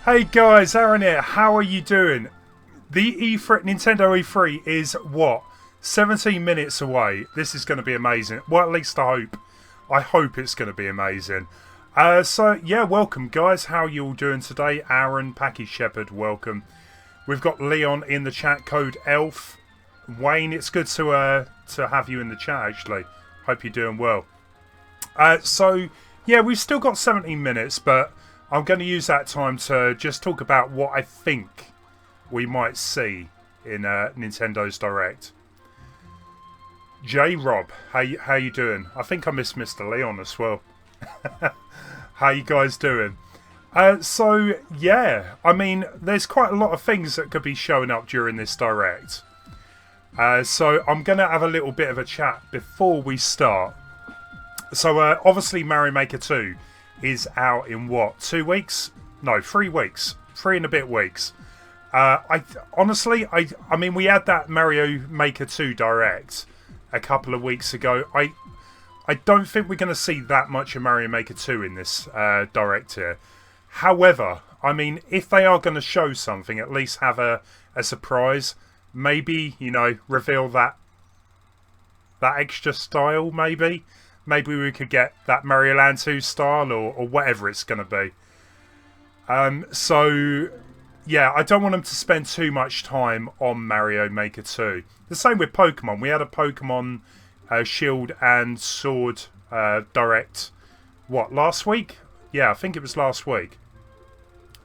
Hey guys, Aaron here. How are you doing? The Nintendo E3 is what? 17 minutes away. This is going to be amazing. Well, at least I hope. I hope it's going to be amazing. So yeah, welcome guys. How are you all doing today? Aaron, Packy Shepherd, welcome. We've got Leon in the chat, code ELF. Wayne, it's good to have you in the chat actually. Hope you're doing well. So yeah, we've still got 17 minutes, but I'm going to use that time to just talk about what I think we might see in Nintendo's Direct. J Rob, how you doing? I think I missed Mr. Leon as well. How you guys doing? So yeah, I mean, there's quite a lot of things that could be showing up during this Direct. So I'm going to have a little bit of a chat before we start. So obviously Mario Maker 2 is out in what, 2 weeks? No, 3 weeks. 3 and a bit weeks. I mean, we had that Mario Maker 2 Direct a couple of weeks ago. I don't think we're going to see that much of Mario Maker 2 in this Direct here. However, I mean, if they are going to show something, at least have a surprise. Maybe, you know, reveal that extra style, maybe. Maybe we could get that Mario Land 2 style or whatever it's going to be. So, yeah, I don't want them to spend too much time on Mario Maker 2. The same with Pokemon. We had a Pokemon Shield and Sword Direct, what, last week? Yeah, I think it was last week.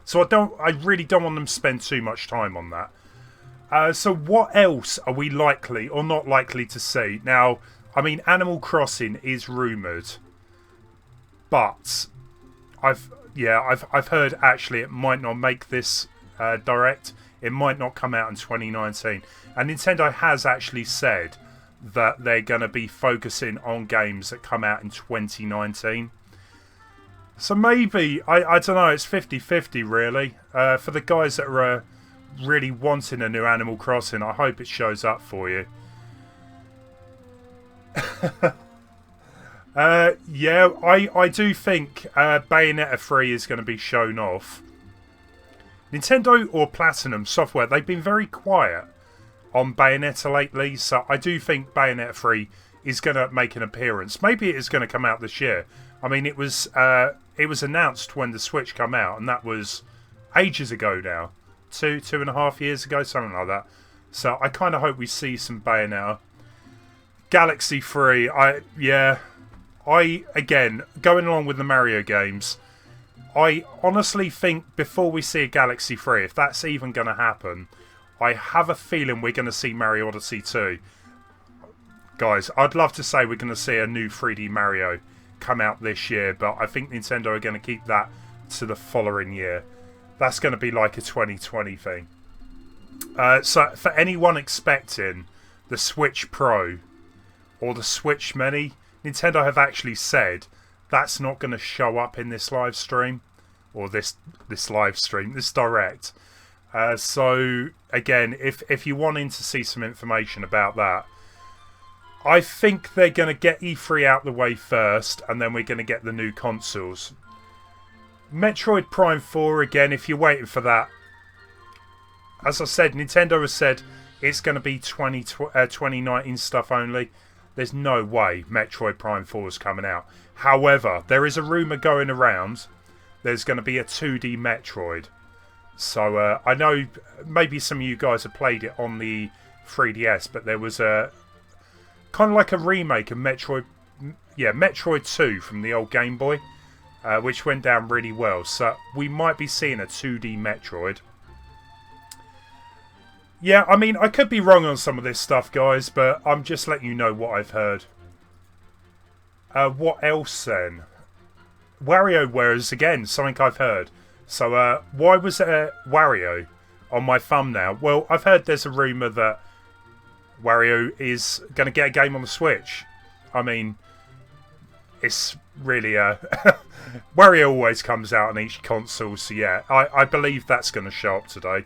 So I really don't want them to spend too much time on that. So what else are we likely or not likely to see? Now, I mean, Animal Crossing is rumoured, but I've heard actually it might not make this Direct. It might not come out in 2019. And Nintendo has actually said that they're going to be focusing on games that come out in 2019. So maybe, I don't know, it's 50-50 really. For the guys that are really wanting a new Animal Crossing, I hope it shows up for you. Yeah, I do think Bayonetta 3 is going to be shown off. Nintendo or Platinum Software, they've been very quiet on Bayonetta lately, so I do think Bayonetta 3 is going to make an appearance. Maybe it is going to come out this year. I mean, it was announced when the Switch came out, and that was ages ago now. 2.5 years ago, something like that. So I kind of hope we see some Bayonetta. Galaxy 3, again, going along with the Mario games, I honestly think before we see a Galaxy 3, if that's even going to happen, I have a feeling we're going to see Mario Odyssey 2. Guys, I'd love to say we're going to see a new 3D Mario come out this year, but I think Nintendo are going to keep that to the following year. That's going to be like a 2020 thing. So for anyone expecting the Switch Pro or the Switch Mini, Nintendo have actually said that's not going to show up in this live stream or this Direct. So again, if you're wanting to see some information about that, I think they're going to get E3 out the way first, and then we're going to get the new consoles. Metroid Prime 4, again, if you're waiting for that, as I said, Nintendo has said it's going to be 2019 stuff only. There's no way Metroid Prime 4 is coming out. However, there is a rumour going around there's going to be a 2D Metroid. So I know maybe some of you guys have played it on the 3DS, but there was a kind of like a remake of Metroid 2 from the old Game Boy. Which went down really well. So we might be seeing a 2D Metroid. Yeah, I mean, I could be wrong on some of this stuff, guys, but I'm just letting you know what I've heard. What else then? WarioWare is, again, something I've heard. So why was there Wario on my thumbnail? Well, I've heard there's a rumour that Wario is going to get a game on the Switch. I mean, it's really Wario always comes out on each console, so yeah, I believe that's going to show up today.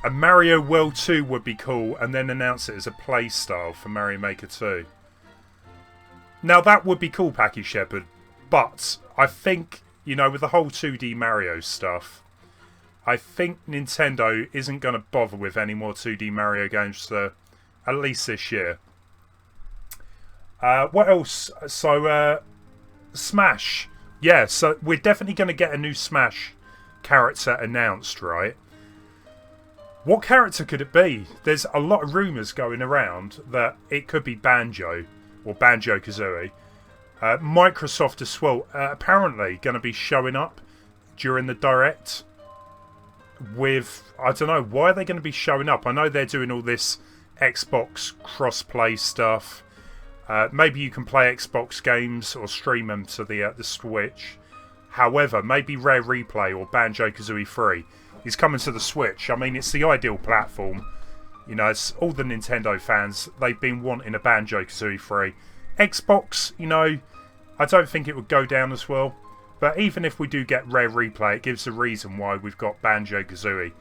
A Mario World 2 would be cool, and then announce it as a play style for Mario Maker 2. Now that would be cool, Packy Shepherd, but I think, you know, with the whole 2D Mario stuff, I think Nintendo isn't going to bother with any more 2D Mario games at least this year. What else? So, Smash. Yeah, so we're definitely going to get a new Smash character announced, right? What character could it be? There's a lot of rumours going around that it could be Banjo or Banjo-Kazooie. Microsoft as well, apparently going to be showing up during the Direct with, I don't know, why are they going to be showing up? I know they're doing all this Xbox cross-play stuff. Maybe you can play Xbox games or stream them to the Switch. However, maybe Rare Replay or Banjo-Kazooie 3 is coming to the Switch. I mean, it's the ideal platform. You know, it's all the Nintendo fans, they've been wanting a Banjo-Kazooie 3. Xbox, you know, I don't think it would go down as well. But even if we do get Rare Replay, it gives a reason why we've got Banjo-Kazooie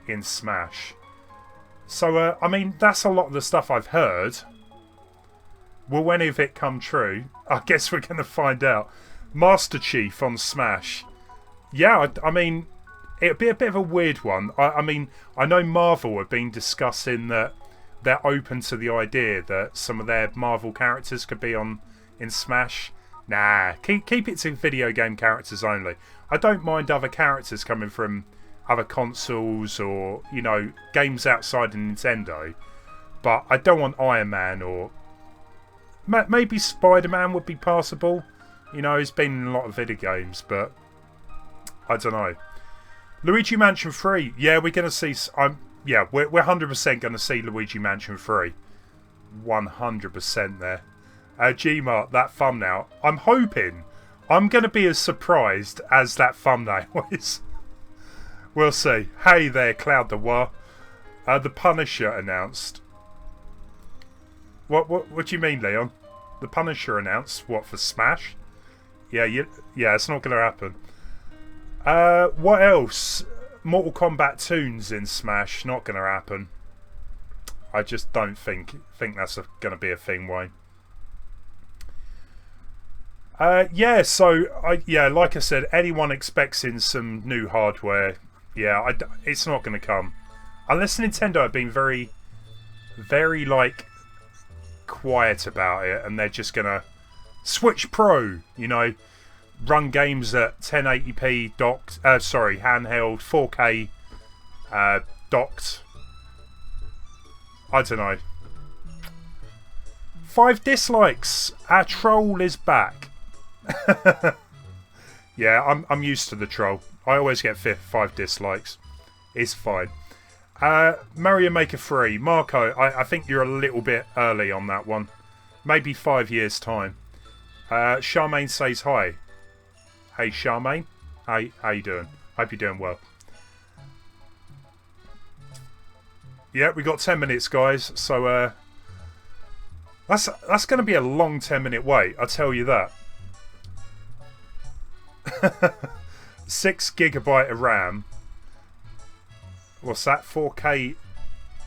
in Smash. So, I mean, that's a lot of the stuff I've heard. Will any of it come true? I guess we're going to find out. Master Chief on Smash. Yeah, I mean, it'd be a bit of a weird one. I mean, I know Marvel have been discussing that they're open to the idea that some of their Marvel characters could be in Smash. Nah, keep it to video game characters only. I don't mind other characters coming from other consoles or, you know, games outside of Nintendo. But I don't want Iron Man or... Maybe Spider-Man would be passable. You know, he's been in a lot of video games, but I don't know. Luigi Mansion 3. Yeah, we're going to see... we're 100% going to see Luigi Mansion 3. 100% there. Gmart, that thumbnail. I'm hoping I'm going to be as surprised as that thumbnail is. We'll see. Hey there, Cloud the War. The Punisher announced. What do you mean, Leon? The Punisher announced? What, for Smash? Yeah, it's not going to happen. What else? Mortal Kombat tunes in Smash. Not going to happen. I just don't think that's going to be a thing, Wayne. Like I said, anyone expecting some new hardware, it's not going to come. Unless Nintendo have been very, very, quiet about it, and they're just going to Switch Pro, you know, run games at 1080p docked, handheld, 4K docked. I don't know. 5 dislikes. Our troll is back. Yeah, I'm used to the troll. I always get 5 dislikes. It's fine. Mario Maker 3. Marco, I think you're a little bit early on that one. Maybe 5 years' time. Charmaine says hi. Hey, Charmaine. How you doing? Hope you're doing well. Yeah, we got 10 minutes, guys. So, that's going to be a long 10-minute wait. I'll tell you that. 6 GB of RAM. What's that? 4K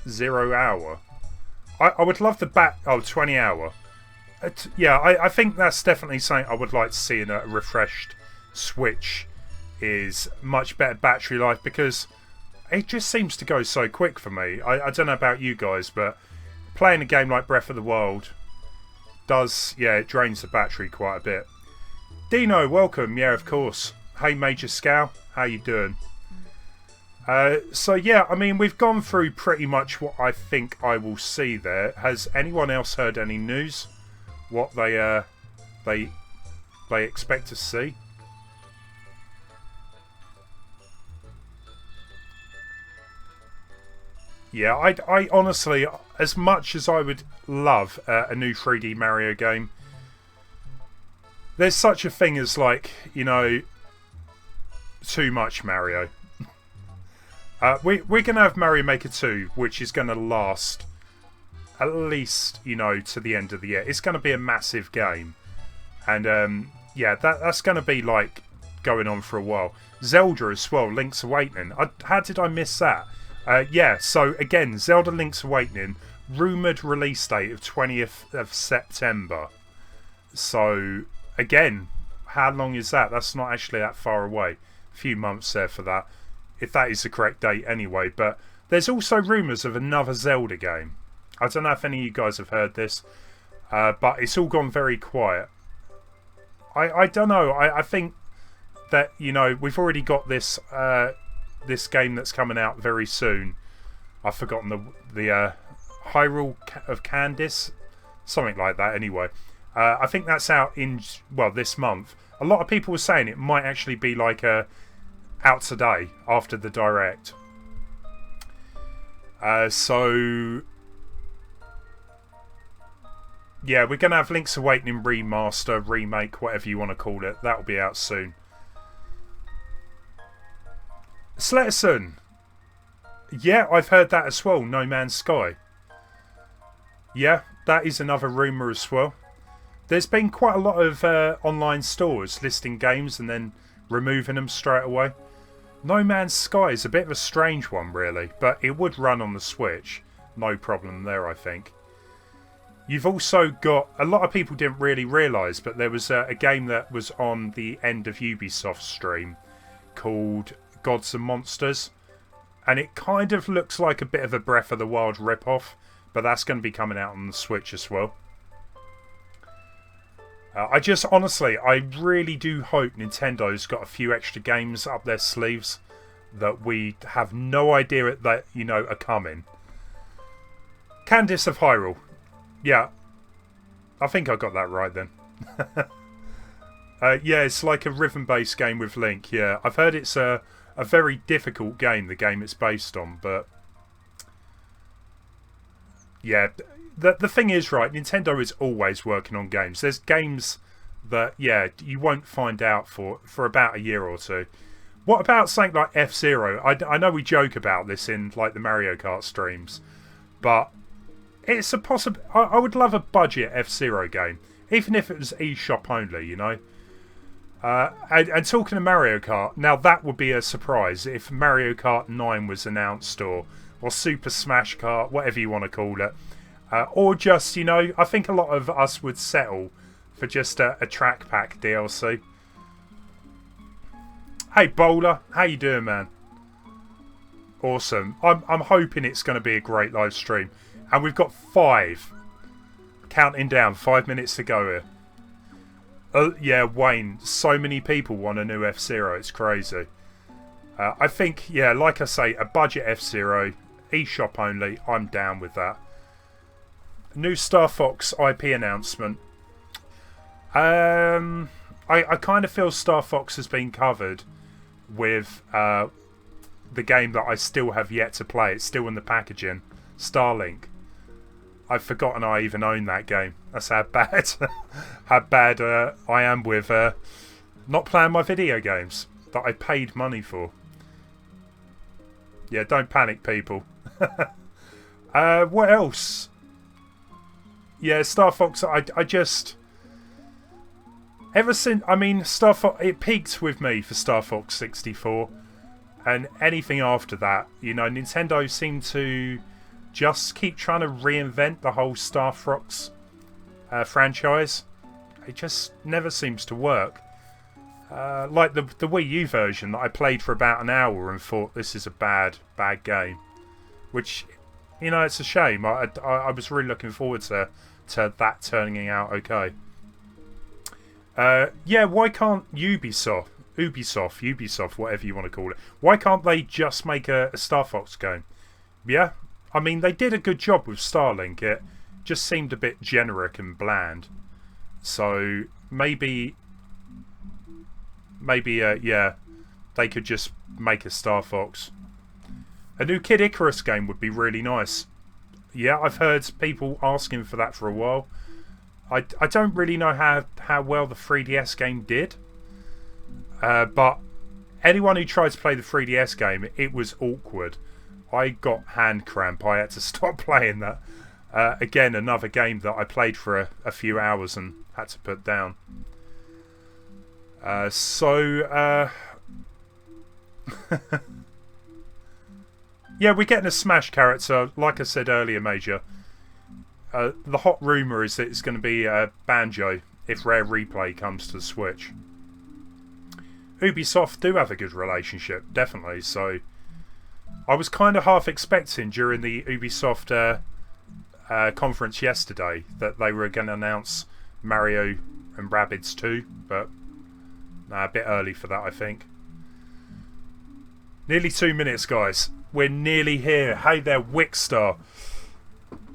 0 hour. I would love the 20 hour. I think that's definitely something I would like to see in a refreshed Switch. Is much better battery life, because it just seems to go so quick for me. I don't know about you guys, but playing a game like Breath of the Wild it drains the battery quite a bit. Dino, welcome. Yeah, of course. Hey, Major Scow. How you doing? I mean, we've gone through pretty much what I think I will see there. Has anyone else heard any news? What they expect to see? Yeah, I honestly, as much as I would love a new 3D Mario game, there's such a thing as, too much Mario. We're going to have Mario Maker 2, which is going to last at least, to the end of the year. It's going to be a massive game. And, that's going to be, going on for a while. Zelda as well, Links Awakening. How did I miss that? So, again, Zelda Links Awakening, rumoured release date of 20th of September. So, again, how long is that? That's not actually that far away. A few months there for that. if that is the correct date anyway. But there's also rumours of another Zelda game. I don't know if any of you guys have heard this, but it's all gone very quiet. I don't know. I think that, you know, we've already got this this game that's coming out very soon. I've forgotten the Hyrule of Candice, something like that. Anyway, I think that's out in, well, this month. A lot of people were saying it might actually be like out today after the direct. So yeah, we're gonna have Link's Awakening remaster, remake, whatever you want to call it. That'll be out soon. Sletterson. Yeah, I've heard that as well. No Man's Sky. Yeah, that is another rumour as well. There's been quite a lot of online stores listing games and then removing them straight away. No Man's Sky is a bit of a strange one, really, but it would run on the Switch. No problem there, I think. You've also got, a lot of people didn't really realise, but there was a game that was on the end of Ubisoft's stream called Gods and Monsters. And it kind of looks like a bit of a Breath of the Wild ripoff, but that's going to be coming out on the Switch as well. I just, honestly, I really do hope Nintendo's got a few extra games up their sleeves that we have no idea that, you know, are coming. Candice of Hyrule. Yeah, I think I got that right then. Yeah, it's like a rhythm-based game with Link. Yeah, I've heard it's a very difficult game, the game it's based on, but yeah, the thing is, right, Nintendo is always working on games. There's games that, yeah, you won't find out for about a year or two. What about something like F-Zero? I know we joke about this in like the Mario Kart streams, but it's a possible. I would love a budget F-Zero game, even if it was eShop only, you know. And talking to Mario Kart, now that would be a surprise if Mario Kart 9 was announced, or Super Smash Kart, whatever you want to call it. Or just, you know, I think a lot of us would settle for just a track pack DLC. Hey Bowler, how you doing, man? Awesome. I'm hoping it's going to be a great live stream. And we've got 5. Counting down, 5 minutes to go here. Yeah, Wayne, so many people want a new F-Zero, it's crazy. I think, yeah, like I say, a budget F-Zero, eShop only, I'm down with that. New Star Fox IP announcement. I kind of feel Star Fox has been covered with the game that I still have yet to play. It's still in the packaging. Starlink. I've forgotten I even own that game. That's how bad, I am with not playing my video games that I paid money for. Yeah, don't panic, people. What else? Yeah, Star Fox. I just ever since, I mean, Star Fox, it peaked with me for Star Fox 64, and anything after that, you know, Nintendo seemed to just keep trying to reinvent the whole Star Fox franchise. It just never seems to work. Like the Wii U version that I played for about an hour and thought, this is a bad game. Which, you know, it's a shame. I was really looking forward to that turning out okay. Yeah, why can't Ubisoft, whatever you want to call it, why can't they just make a Star Fox game? Yeah, I mean, they did a good job with Starlink. It just seemed a bit generic and bland. So maybe, yeah, they could just make a Star Fox. A new Kid Icarus game would be really nice. Yeah, I've heard people asking for that for a while. I don't really know how well the 3DS game did. But anyone who tried to play the 3DS game, it was awkward. I got hand cramp. I had to stop playing that. Again, another game that I played for a few hours and had to put down. Yeah, we're getting a Smash character. Like I said earlier, Major. The hot rumour is that it's going to be Banjo if Rare Replay comes to the Switch. Ubisoft do have a good relationship, definitely. So I was kind of half expecting during the Ubisoft conference yesterday that they were going to announce Mario and Rabbids 2, but a bit early for that, I think. Nearly 2 minutes, guys. We're nearly here. Hey there, Wickstar.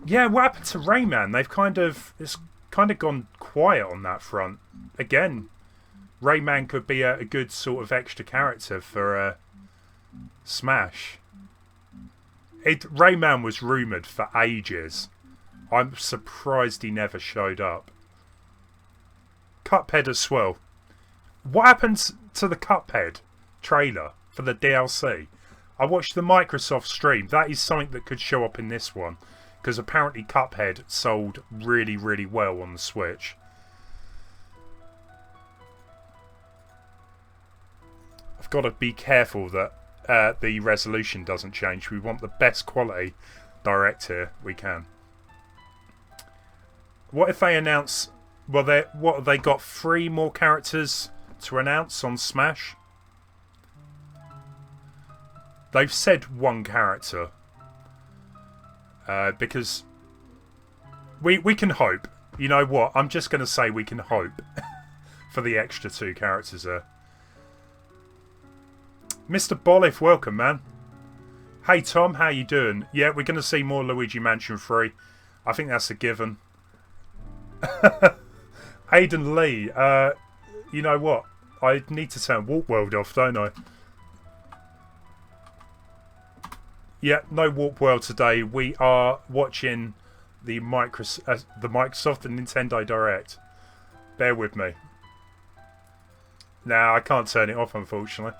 Yeah, what happened to Rayman? It's kind of gone quiet on that front. Again, Rayman could be a good sort of extra character for Smash. Rayman was rumoured for ages. I'm surprised he never showed up. Cuphead as well. What happens to the Cuphead trailer for the DLC? I watched the Microsoft stream. That is something that could show up in this one. Because apparently Cuphead sold really, really well on the Switch. I've got to be careful that the resolution doesn't change. We want the best quality direct here we can. What if they announce... Well, what have they got? 3 more characters to announce on Smash? They've said 1 character. Because we can hope. You know what? I'm just going to say we can hope for the extra 2 characters there. Mr. Bolliff, welcome, man. Hey, Tom, how you doing? Yeah, we're going to see more Luigi Mansion 3. I think that's a given. Aidan Lee, you know what? I need to turn Warp World off, don't I? Yeah, no Warp World today. We are watching the Microsoft and Nintendo Direct. Bear with me. Nah, I can't turn it off, unfortunately.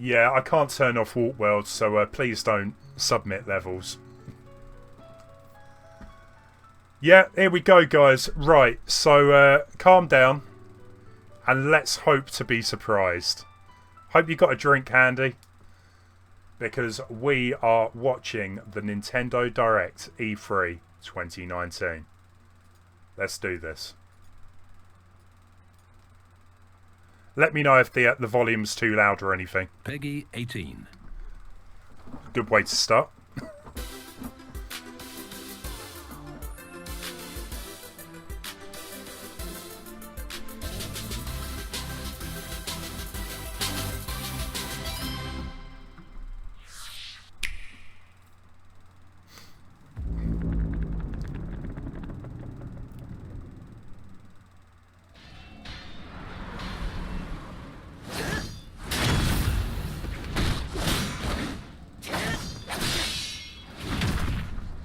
Yeah, I can't turn off Warp World, so please don't submit levels. Yeah, here we go, guys. Right, so calm down and let's hope to be surprised. Hope you got a drink handy because we are watching the Nintendo Direct E3 2019. Let's do this. Let me know if the volume's too loud or anything. Peggy 18. Good way to start.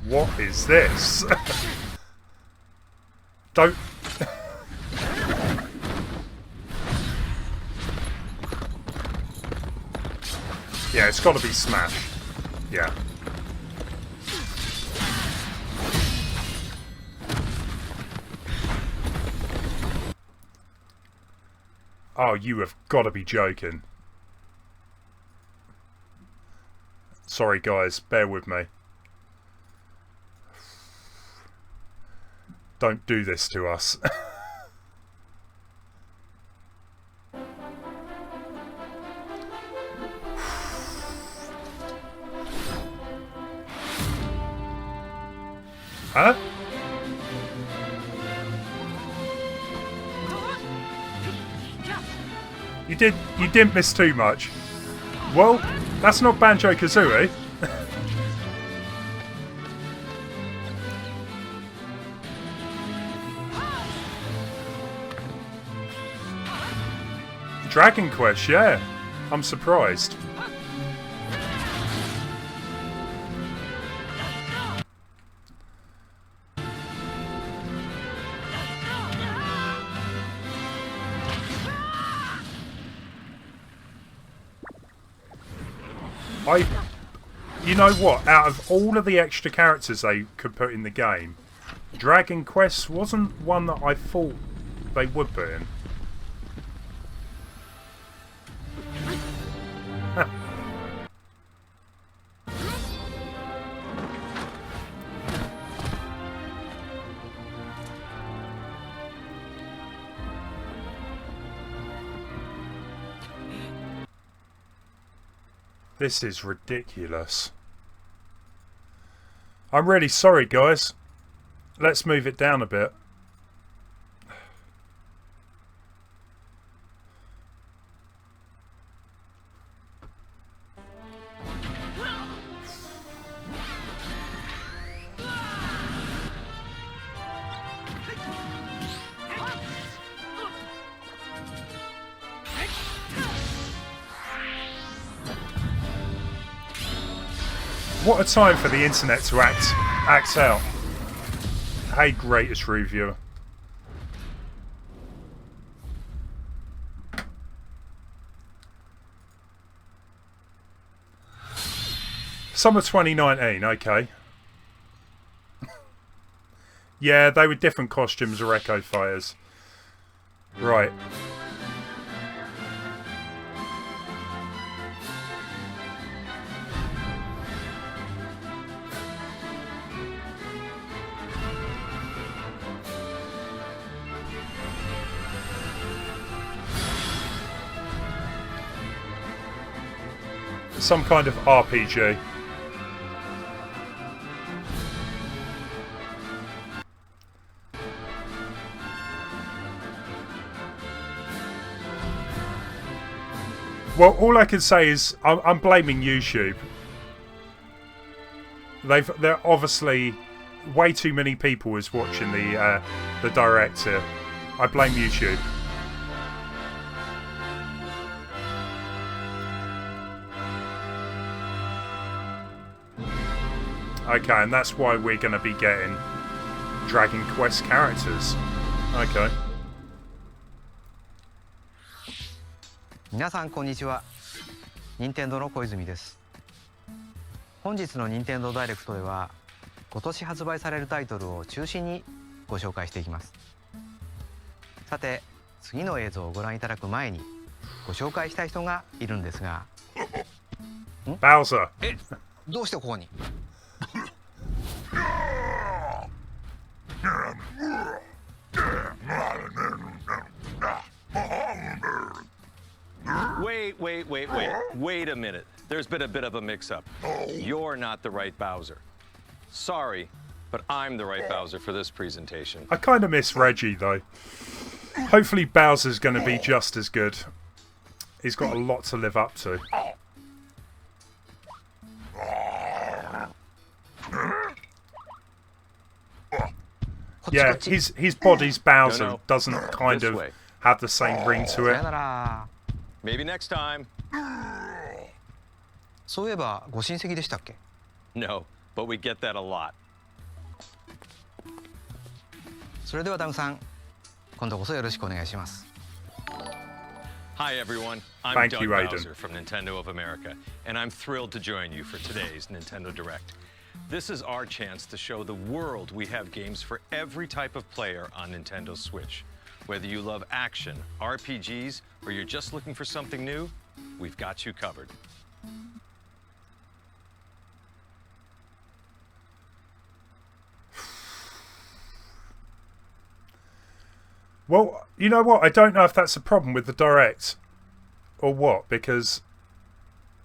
What is this? Don't... Yeah, it's got to be Smash. Yeah. Oh, you have got to be joking. Sorry, guys. Bear with me. Don't do this to us. Huh? You didn't miss too much. Well, that's not Banjo-Kazooie. Dragon Quest, yeah. I'm surprised. You know what? Out of all of the extra characters they could put in the game, Dragon Quest wasn't one that I thought they would put in. This is ridiculous. I'm really sorry, guys. Let's move it down a bit. What a time for the internet to act out. Hey, greatest reviewer. Summer 2019, okay. Yeah, they were different costumes or Echo Fighters. Right. Some kind of RPG. Well, all I can say is I'm blaming YouTube. They're obviously way too many people was watching the direct here. I blame YouTube. Okay, and that's why we're going to be getting Dragon Quest characters. Okay. 皆さんこんにちは。任天堂の小泉です。本日の任天堂ダイレクトでは、今年発売されるタイトルを中心にご紹介していきます。さて、次の映像をご覧いただく前にご紹介したい人がいるんですが。Bowser。どうしてここに？ Wait a minute. There's been a bit of a mix-up. You're not the right Bowser. Sorry, but I'm the right Bowser for this presentation. I kind of miss Reggie, though. Hopefully Bowser's going to be just as good. He's got a lot to live up to. Yeah, his body's Bowser doesn't kind of have the same ring to it. Maybe next time. そういえばご親戚でしたっけ? No, but we get that a lot. それではダムさん、今度こそよろしくお願いします。 Hi everyone, I'm Thank Doug you, Aiden. Bowser from Nintendo of America, and I'm thrilled to join you for today's Nintendo Direct. This is our chance to show the world we have games for every type of player on Nintendo Switch. Whether you love action, RPGs, or you're just looking for something new, we've got you covered. Well, you know what? I don't know if that's a problem with the Direct or what, because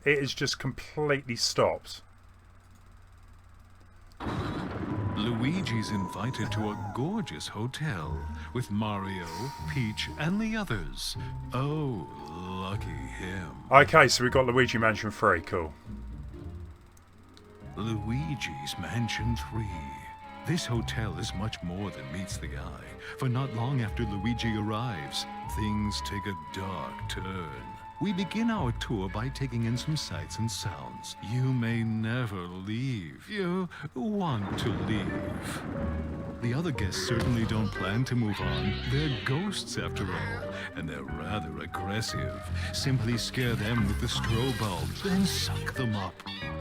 it is just completely stopped. Luigi's invited to a gorgeous hotel with Mario, Peach, and the others. Oh, lucky him. Okay, so we've got Luigi Mansion 3. Cool. Luigi's Mansion 3. This hotel is much more than meets the eye, for not long after Luigi arrives, things take a dark turn. We begin our tour by taking in some sights and sounds. You may never leave. You want to leave. The other guests certainly don't plan to move on. They're ghosts after all, and they're rather aggressive. Simply scare them with the strobe bulb, then suck them up.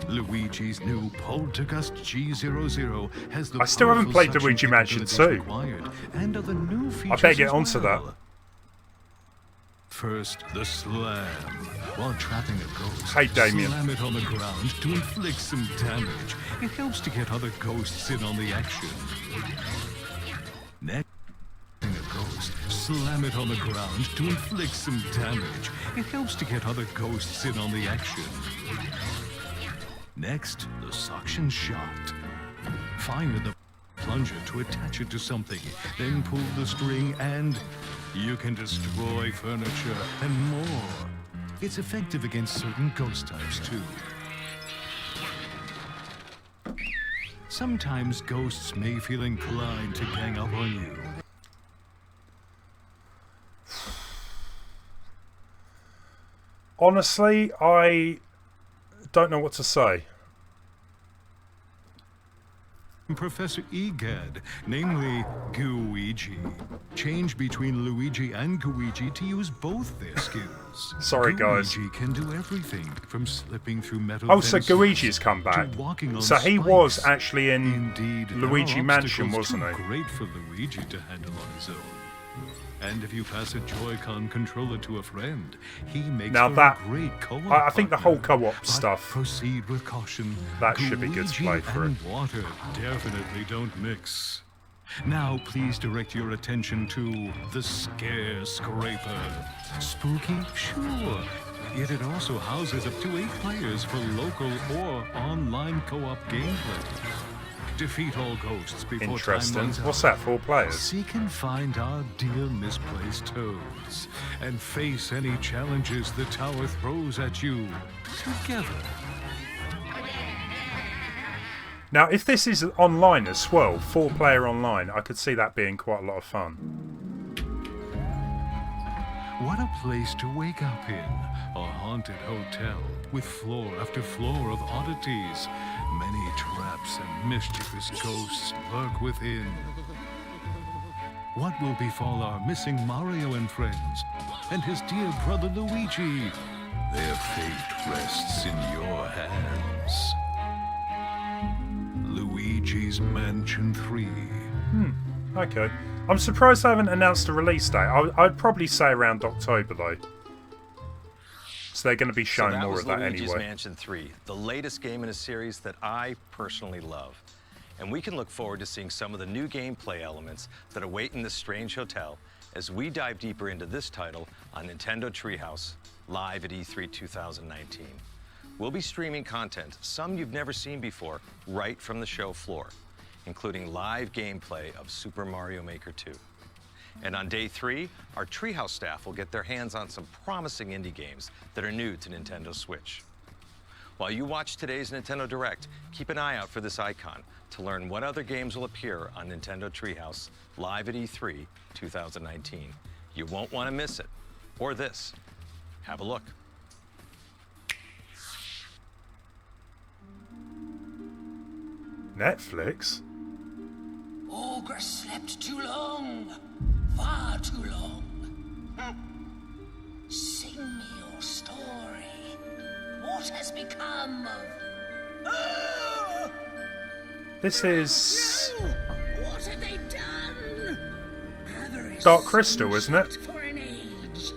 Luigi's new Poltergust G00 has the I still haven't played Luigi Mansion 2. And other new features I better get onto that. First, the slam. While trapping a ghost, hey, Damien. Slam it on the ground to inflict some damage. It helps to get other ghosts in on the action. Next, a ghost, slam it on the ground to inflict some damage. It helps to get other ghosts in on the action. Next, the suction shot. Fire the plunger to attach it to something, then pull the string and you can destroy furniture and more. It's effective against certain ghost types too. Sometimes ghosts may feel inclined to gang up on you. Honestly, I don't know what to say. Professor Egad, namely Gooigi. Change between Luigi and Gooigi to use both their skills. Sorry, guys. Gooigi can do everything from slipping through metal Oh, so fences Gooigi's come back. to walking on So he spikes. was actually in Indeed, Luigi there are Mansion, obstacles wasn't too he? great for Luigi to handle on his own. And if you pass a Joy-Con controller to a friend, he makes Now for that- a great co-op I think the whole partner. co-op But stuff, proceed with caution. that should be good to play Luigi through. and water definitely don't mix. Now please direct your attention to the Scare Scraper. Spooky? Sure. Yet it also houses up to 8 players for local or online co-op gameplay. Defeat all ghosts before time Interesting. runs out. What's that, 4 players? Seek and find our dear misplaced toads, and face any challenges the tower throws at you together. Now, if this is online as well, 4-player online, I could see that being quite a lot of fun. What a place to wake up in. A haunted hotel with floor after floor of oddities. Many traps and mischievous ghosts lurk within. What will befall our missing Mario and friends, and his dear brother Luigi? Their fate rests in your hands. Luigi's Mansion 3. Okay. I'm surprised they haven't announced a release date. I'd probably say around October, though. So they're going to be showing So that more was of that Luigi's anyway. Mansion 3, the latest game in a series that I personally love. And we can look forward to seeing some of the new gameplay elements that await in this strange hotel as we dive deeper into this title on Nintendo Treehouse, live at E3 2019. We'll be streaming content, some you've never seen before, right from the show floor, including live gameplay of Super Mario Maker 2. And on day 3, our Treehouse staff will get their hands on some promising indie games that are new to Nintendo Switch. While you watch today's Nintendo Direct, keep an eye out for this icon to learn what other games will appear on Nintendo Treehouse live at E3 2019. You won't want to miss it. Or this. Have a look. Netflix? Ogre slept too long. Far too long. Sing me your story. What has become of... Oh! This is What have they done? Avarice Dark Crystal, isn't it? for an age.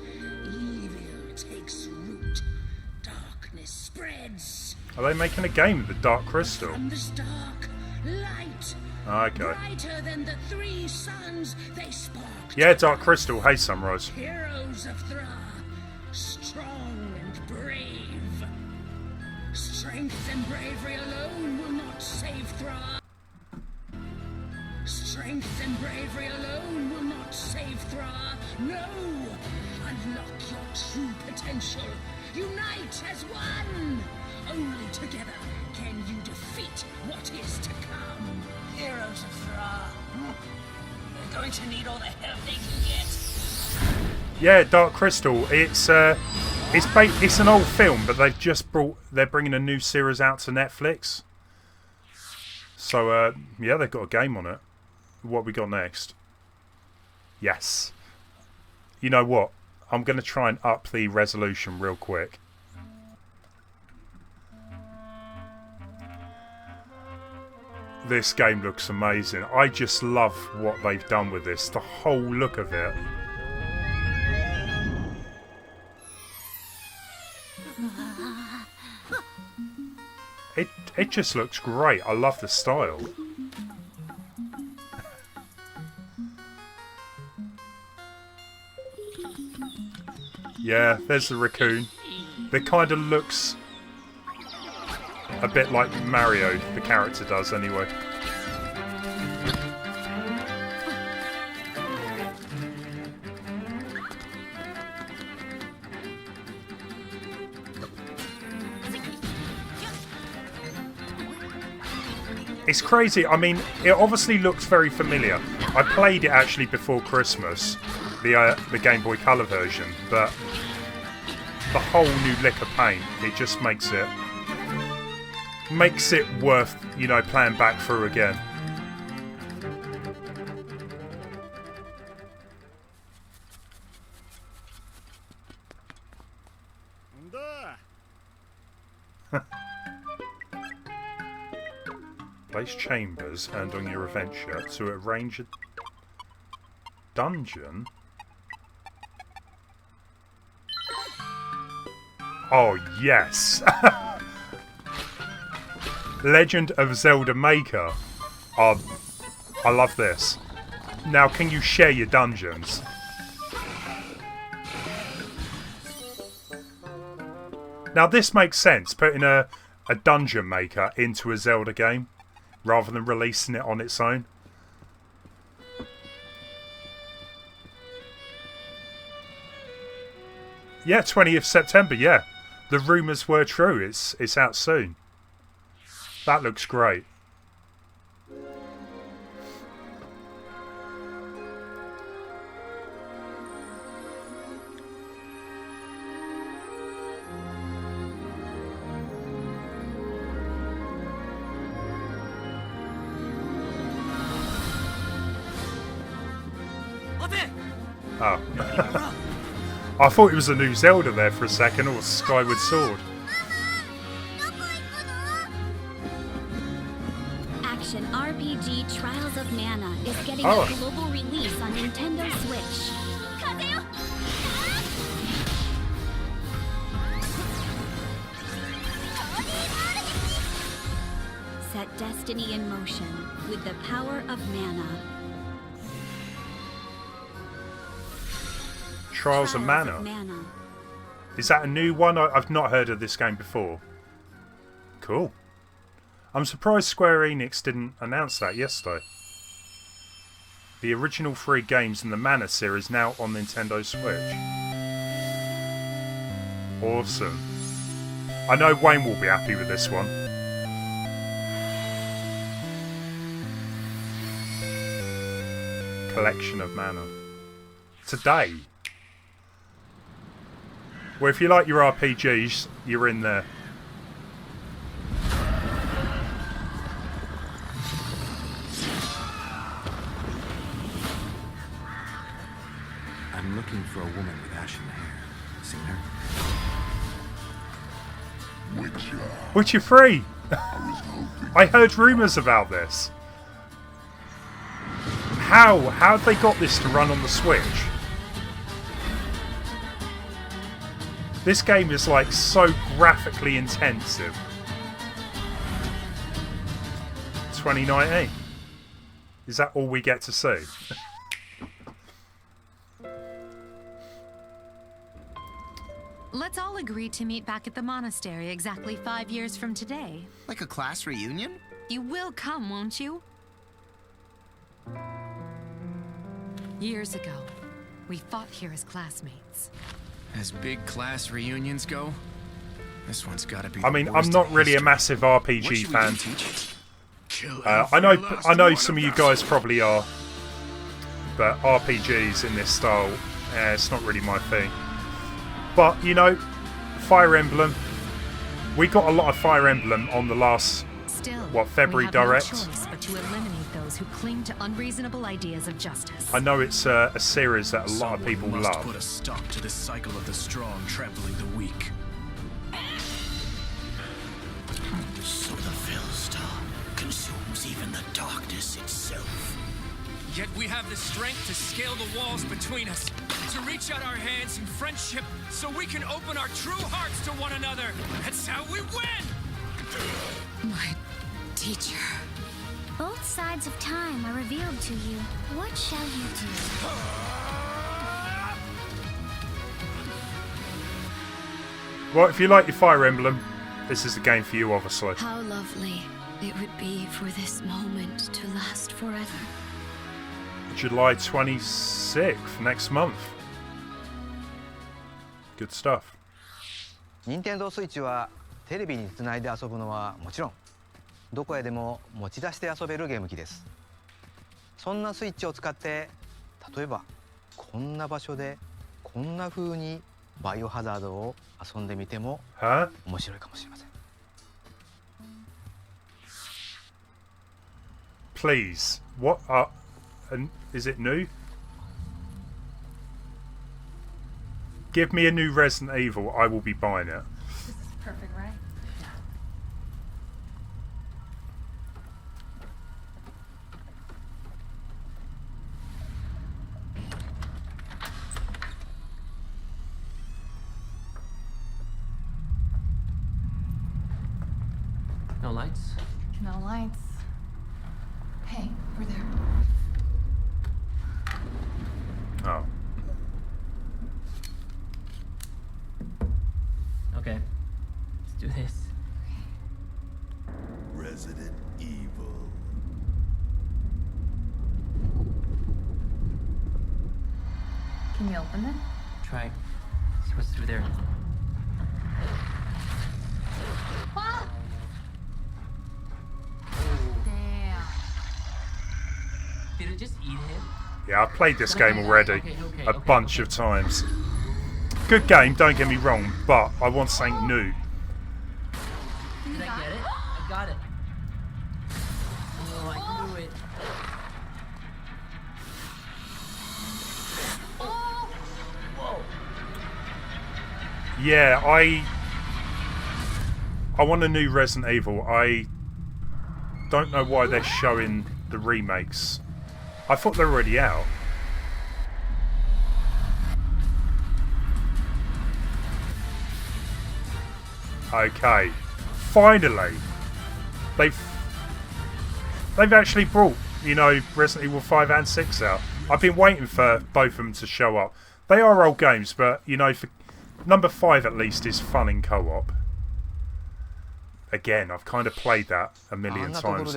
Evil takes root. Darkness spreads. Are they making a game of the Dark Crystal? From this dark light. Okay. Brighter than the 3 suns they sparked. Yeah, Dark Crystal. Hey, Sunrise. Heroes of Thra, strong and brave. Strength and bravery alone will not save Thra. Strength and bravery alone will not save Thra. No! Unlock your true potential. Unite as one! Only together can you defeat what is to come. Heroes of Thra. They're going to need all the help they can get. Yeah, Dark Crystal. It's an old film, but they're bringing a new series out to Netflix. So yeah, they've got a game on it. What we got next? Yes. You know what? I'm going to try and up the resolution real quick. This game looks amazing. I just love what they've done with this. The whole look of it. It just looks great. I love the style. Yeah, there's the raccoon. That kind of looks a bit like Mario, the character does anyway. It's crazy. I mean, it obviously looks very familiar. I played it actually before Christmas, the Game Boy Color version, but the whole new lick of paint, it just makes it worth, you know, playing back through again. Place chambers earned on your adventure to arrange a dungeon. Oh, yes! Legend of Zelda Maker. I love this. Now, can you share your dungeons? Now, this makes sense, putting a dungeon maker into a Zelda game, rather than releasing it on its own. Yeah, 20th September, yeah. The rumours were true, it's out soon. That looks great. Oh. I thought it was a new Zelda there for a second, or Skyward Sword. Action RPG Trials of Mana is getting a global release on Nintendo Switch. Set destiny in motion with the power of mana. Trials of Mana. Is that a new one? I've not heard of this game before. Cool. I'm surprised Square Enix didn't announce that yesterday. The original 3 games in the Mana series now on Nintendo Switch. Awesome. I know Wayne will be happy with this one. Collection of Mana. Today. Well, if you like your RPGs, you're in there. I'm looking for a woman with ashen hair. Seen her? Witcher 3! I heard rumours about this. How have they got this to run on the Switch? This game is like so graphically intensive. 2019. Is that all we get to see? Let's all agree to meet back at the monastery exactly 5 years from today. Like a class reunion? You will come, won't you? Years ago, we fought here as classmates. As big class reunions go, this one's gotta be. I mean, I'm not really a massive RPG fan. I know some of you guys probably are, but RPGs in this style, it's not really my thing. But you know, Fire Emblem. We got a lot of Fire Emblem on the last February Direct. No choice but to eliminate those who cling to unreasonable ideas of justice. I know it's a series that a lot of people love. Put a stop to this cycle of the strong trampling the weak. So the Fellstar consumes even the darkness itself. Yet we have the strength to scale the walls between us, to reach out our hands in friendship so we can open our true hearts to one another. That's how we win! My teacher. Both sides of time are revealed to you. What shall you do? Well, if you like your Fire Emblem, this is the game for you, obviously. How lovely it would be for this moment to last forever. July 26th, next month. Good stuff. 任天堂スイッチはテレビにつないで遊ぶのはもちろんどこへでも持ち出して遊べるゲーム機です。そんなスイッチを使って例えばこんな場所でこんな風にバイオハザードを遊んでみても面白いかもしれません。Please, what is it new? Give me a new Resident Evil, I will be buying it. This is perfect, right? Yeah. No lights? No lights. Hey, we're there. Oh. Okay. Let's do this. Resident Evil. Can you open it? Try. See what's through there. Ah! Damn. Did it just eat him? Yeah, I've played this game already a bunch of times. Good game, don't get me wrong, but I want something new. Did I get it? I got it. Oh, I knew it. Oh! Whoa. Yeah, I want a new Resident Evil. I don't know why they're showing the remakes. I thought they were already out. Okay, finally, they've actually brought, you know, Resident Evil 5 and 6 out. I've been waiting for both of them to show up. They are old games, but you know, for number 5 at least is fun in co-op. Again, I've kind of played that a million times.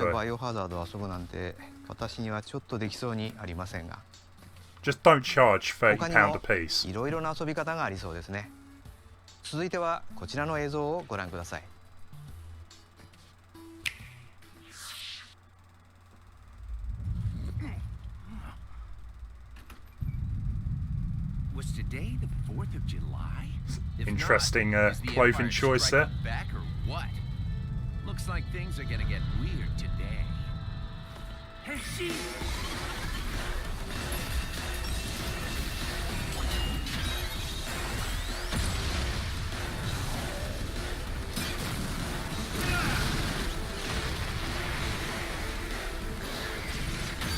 Just don't charge £30 a piece. いろいろな遊び方がありそうですね。続いてはこちらの映像をご覧ください。Was today the 4th of July? Interesting clothing choice there. Back or what? Looks like things are gonna get weird today. Hey, she!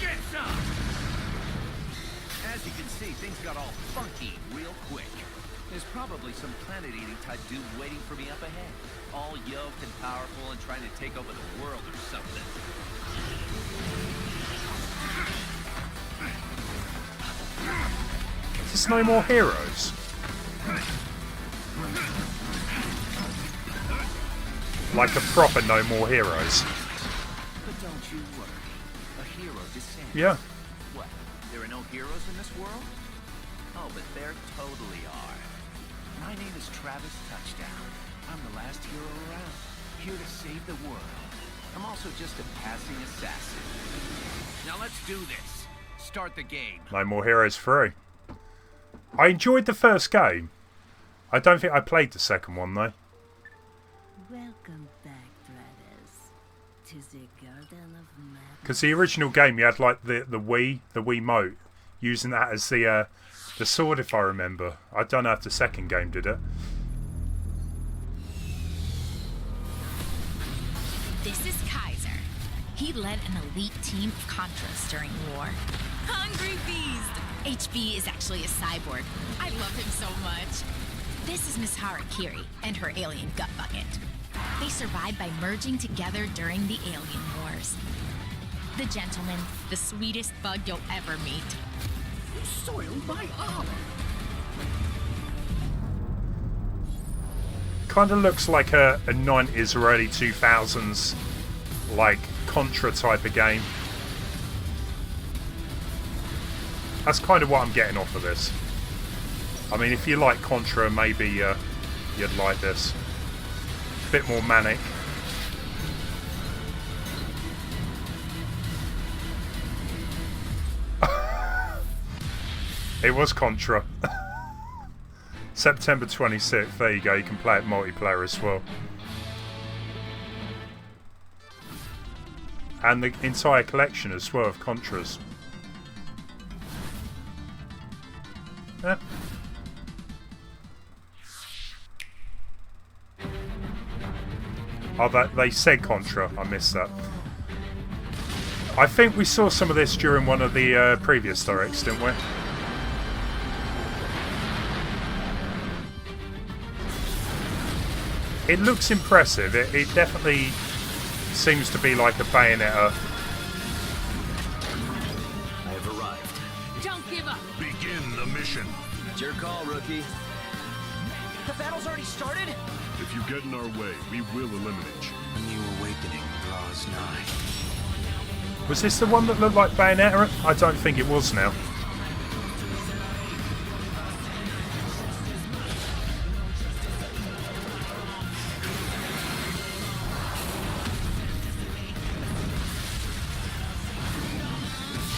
Get some! As you can see, things got all funky real quick. There's probably some planet-eating type dude waiting for me up ahead. All yoked and powerful and trying to take over the world or something. There's no more heroes. Like a proper no more heroes. But don't you worry. A hero descends. Yeah. What? There are no heroes in this world? Oh, but there totally are. My name is Travis Touchdown. I'm the last hero around, here to save the world. I'm also just a passing assassin. Now let's do this. Start the game. No more heroes 3. I enjoyed the first game. I don't think I played the second one though. Welcome back, brothers, to the Garden of Madness. Because the original game, you had like the Wiimote, using that as the sword, if I remember. I don't know if the second game did it. This is Kaiser. He led an elite team of Contras during war. Hungry beast! HB is actually a cyborg. I love him so much. This is Miss Harakiri and her alien gut bucket. They survived by merging together during the alien wars. The gentleman, the sweetest bug you'll ever meet. You soiled my armor. Kind of looks like a 90s or early 2000s, like, Contra type of game. That's kind of what I'm getting off of this. I mean, if you like Contra, maybe you'd like this. A bit more manic. It was Contra. September 26th. There you go. You can play it multiplayer as well. And the entire collection as well of Contras. Yeah. Oh, they said Contra. I missed that. I think we saw some of this during one of the previous directs, didn't we? It looks impressive. It definitely seems to be like a Bayonetta. I have arrived. Don't give up. Begin the mission. It's your call, rookie. The battle's already started? If you get in our way, we will eliminate you. A new awakening draws nigh. Was this the one that looked like Bayonetta? I don't think it was now.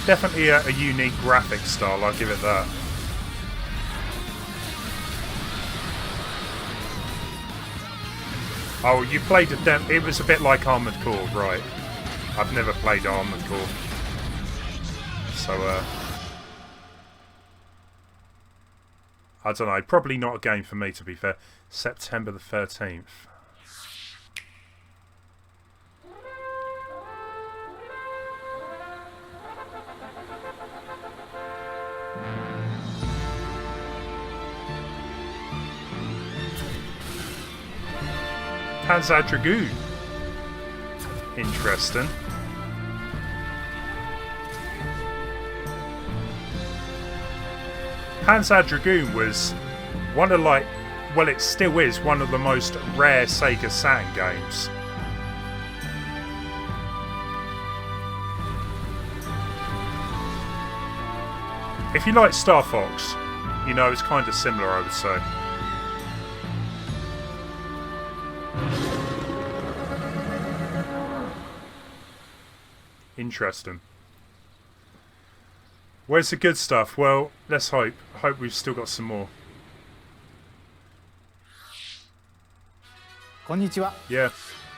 Definitely a unique graphic style, I'll give it that. Oh, you played it was a bit like Armored Core, right. I've never played Armored Core. So, I don't know, probably not a game for me to be fair. September the 13th. Panzer Dragoon. Interesting. Panzer Dragoon was one of well, it still is one of the most rare Sega Saturn games. If you like Star Fox, you know it's kind of similar, I would say. Interesting. Where's the good stuff? Well, let's hope. Hope we've still got some more. こんにちは。 Yeah.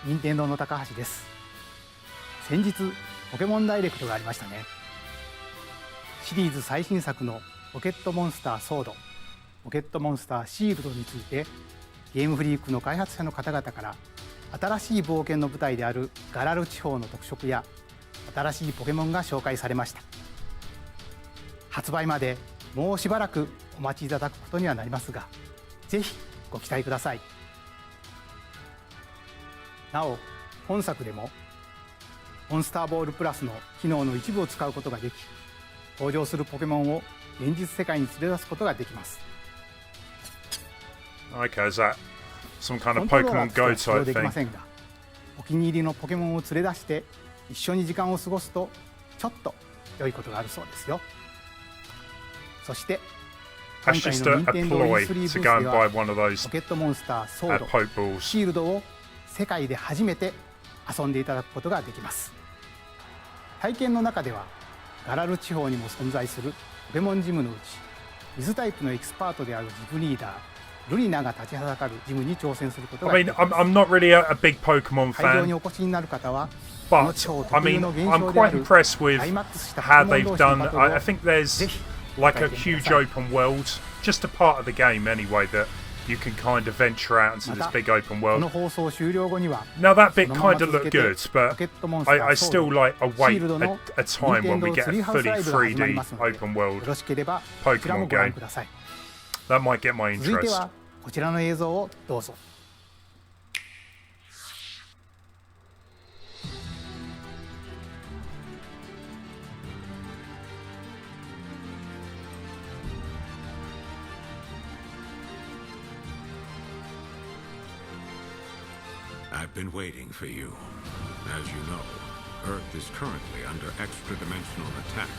任天堂の高橋です。先日ポケモンダイレクトがありましたね。シリーズ最新作のポケットモンスターソード、ポケットモンスターシールドについてゲームフリークの開発者の方々から新しい冒険の舞台であるガラル地方の特色や新しいポケモンが紹介されました。発売までもうしばらくお待ちいただくことにはなりますが、ぜひご期待ください。なお、本作でもモンスターボールプラスの機能の一部を使うことができ、登場するポケモンを現実世界に連れ出すことができます。Okay, is that some kind of Pokemon Go type できま thing? せんが、お気に入りのポケモンを連れ出して一緒に時間を過ごすとちょっと良いことがあるそうですよ。そして今 That's 回 just の a 任天堂 ploy E3 ブース to で go and は buy one of those ポケットモンスターソード、 Pokeballs. シールドを世界で初めて遊んでいただくことができます。体験の中ではガラル地方にも存在するポケモンジムのうち水タイプのエキスパートであるジムリーダールリナが立ちはだかるジムに挑戦することができます。 I'm not really a big Pokemon 会場に fan, お越しになる方は but I mean, I'm quite impressed with how they've done. I think there's like a huge open world, just a part of the game anyway, that you can kind of venture out into this big open この world. 放送終了後には Now that bit そのまま kind of 続け looked て good, ポケ but ットモンスター I ソー still ド like シ await ールドの a time when we 任天堂 get ツリー a ハウスラ fully イブが始まり 3D ますので open よ world ろしければこちらも Pokemon ご覧 game. ください。 That might get my 続いて interest. はこちらの映像をどうぞ。I've been waiting for you. As you know, Earth is currently under extra-dimensional attack.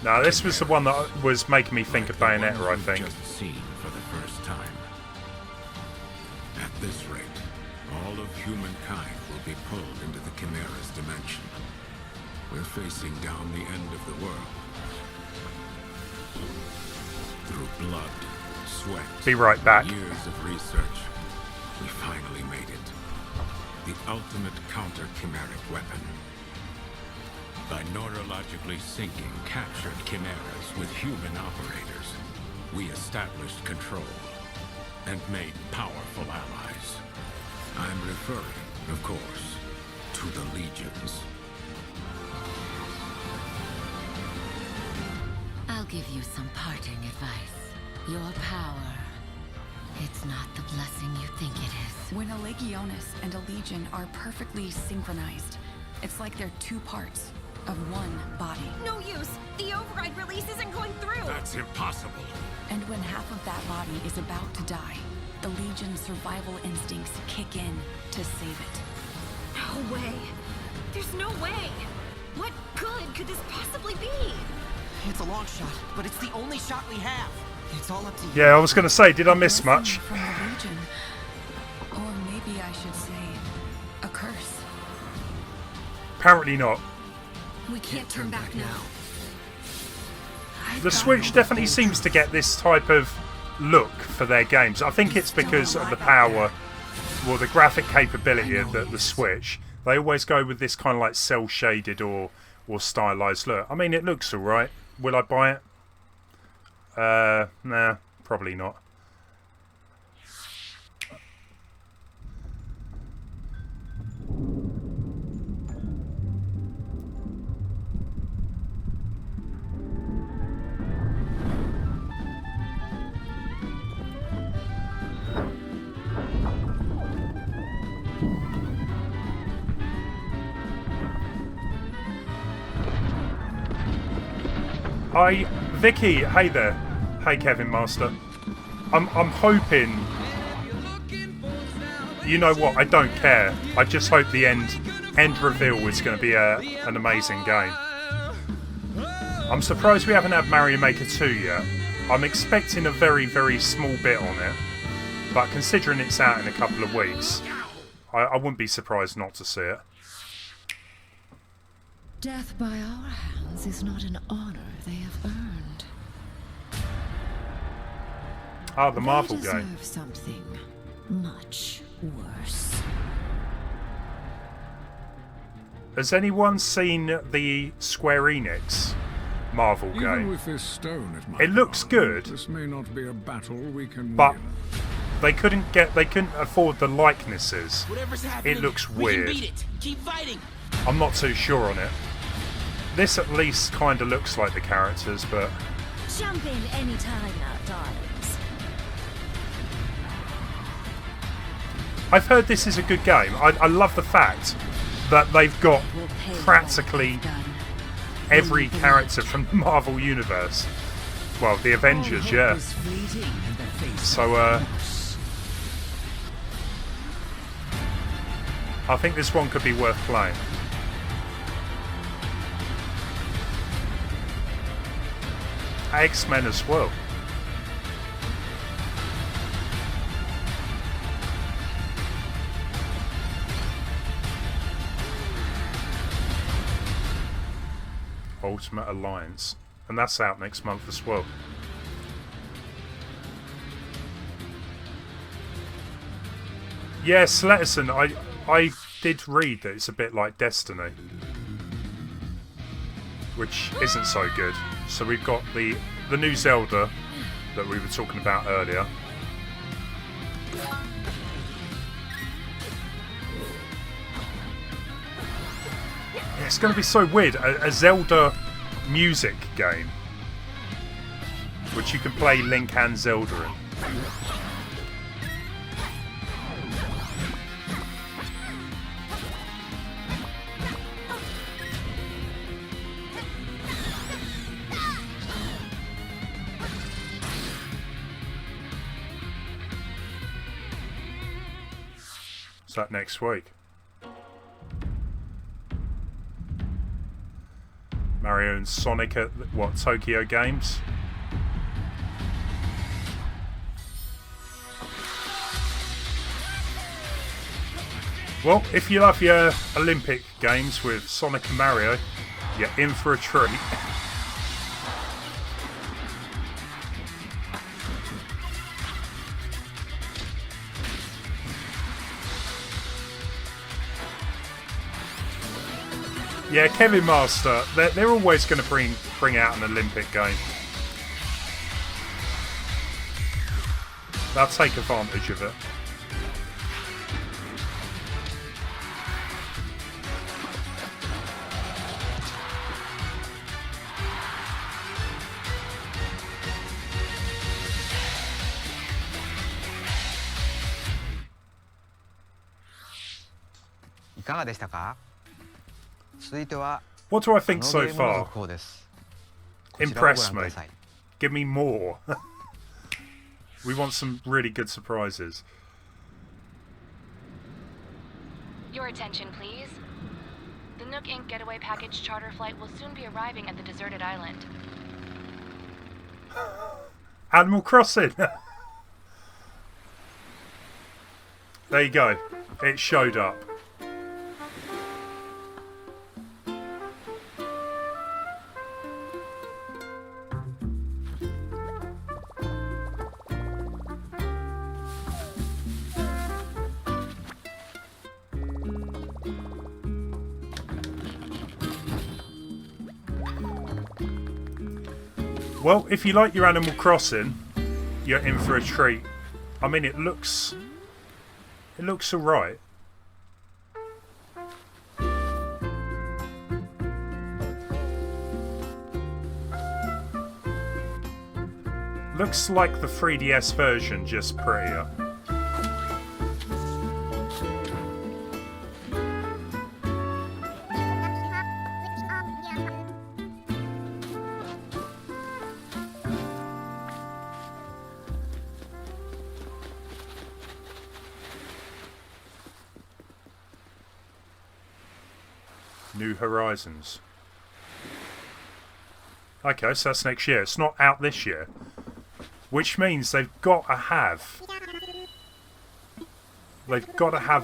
No, this was the one that was making me think of Bayonetta, I think. Just seen for the first time. At this rate, all of humankind will be pulled into the Chimera's dimension. We're facing down the end of the world. Through blood, sweat, be right back. Years of research, we finally made it. The ultimate counter-chimeric weapon. By neurologically syncing captured chimeras with human operators, we established control and made powerful allies. I'm referring, of course, to the Legions. I'll give you some parting advice. Your power, it's not the blessing you think it is. When a Legionis and a Legion are perfectly synchronized, it's like they're two parts of one body. No use! The override release isn't going through! That's impossible! And when half of that body is about to die, the Legion's survival instincts kick in to save it. No way! There's no way! What good could this possibly be? It's a long shot, but it's the only shot we have. It's all up to you. Yeah, I was going to say, did I miss much? From the Legion. Or maybe I should say, a curse. Apparently not. We can't turn back now. The Switch definitely seems to get this type of look for their games. I think it's because of the power, well, the graphic capability of the Switch. They always go with this kind of like cel-shaded or stylized look. I mean, it looks alright. Will I buy it? Nah, probably not. Hi, Vicky. Hey there. Hey, Kevin Master. I'm hoping. You know what? I don't care. I just hope the end reveal is going to be an amazing game. I'm surprised we haven't had Mario Maker 2 yet. I'm expecting a very, very small bit on it, but considering it's out in a couple of weeks, I wouldn't be surprised not to see it. Death by our hands is not an honor they have earned. Ah, the Marvel they game. Deserve something much worse. Has anyone seen the Square Enix Marvel Even game? with this stone at my It looks good, this may not be a battle we can but win. they couldn't afford the likenesses. Whatever's happening, It looks we weird. can beat it. Keep fighting. I'm not too sure on it. This at least kind of looks like the characters, but Jump in anytime now, darlings. I've heard this is a good game. I love the fact that they've got practically every character from the Marvel Universe. Well, the Avengers, yeah. So, I think this one could be worth playing. X-Men as well. Ultimate Alliance. And that's out next month as well. Yes, Letterson, I did read that it's a bit like Destiny, which isn't so good. So we've got the new Zelda that we were talking about earlier. Yeah, it's going to be so weird. A Zelda music game, which you can play Link and Zelda in. Is that next week? Mario and Sonic at, what, Tokyo Games? Well, if you love your Olympic Games with Sonic and Mario, you're in for a treat. Yeah, Kevin Master, they're always going to bring out an Olympic game. They'll take advantage of it. What do I think so far? Impress me. Give me more. We want some really good surprises. Your attention, please. The Nook Inc. Getaway Package charter flight will soon be arriving at the deserted island. Animal Crossing! There you go. It showed up. Well, if you like your Animal Crossing, you're in for a treat. I mean, it looks alright. Looks like the 3DS version, just prettier. New Horizons. Okay, so that's next year. It's not out this year. Which means they've got to have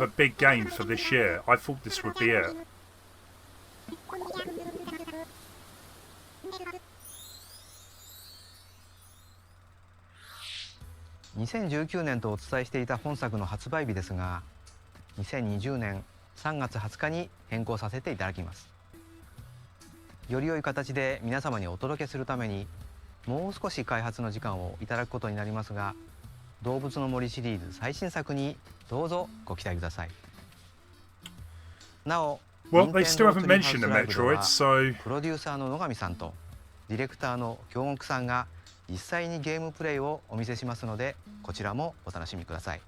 a big game for this year. I thought this would be it.2019年とお伝えしていた本作の発売日ですが、2020年3月20日に変更させていただきます。より良い形で皆様にお届けするためにもう少し開発の時間をいただくことになりますが、動物の森シリーズ最新作にどうぞご期待ください。なお、Well, they still haven't mentioned the Metroid, so プロデューサーの野上さんとディレクターの京極さんが実際にゲームプレイをお見せしますので、こちらもお楽しみください。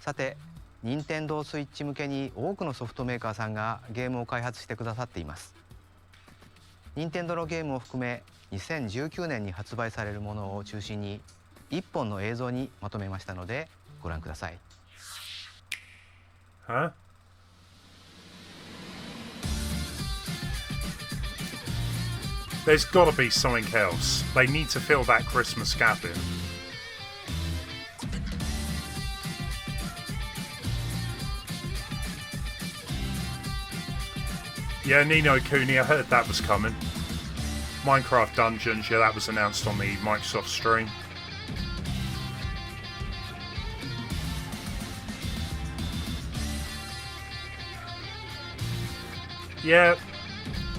さて、任天堂スイッチ向けに多くのソフトメーカーさんがゲームを開発してくださっています。任天堂のゲームを含め2019年に発売されるものを中心に1本の映像にまとめましたのでご覧ください。Huh? There's got to be something else. They need to fill that Christmas gap in. Yeah, Nino Kuni, I heard that was coming. Minecraft Dungeons, yeah, that was announced on the Microsoft stream. Yeah,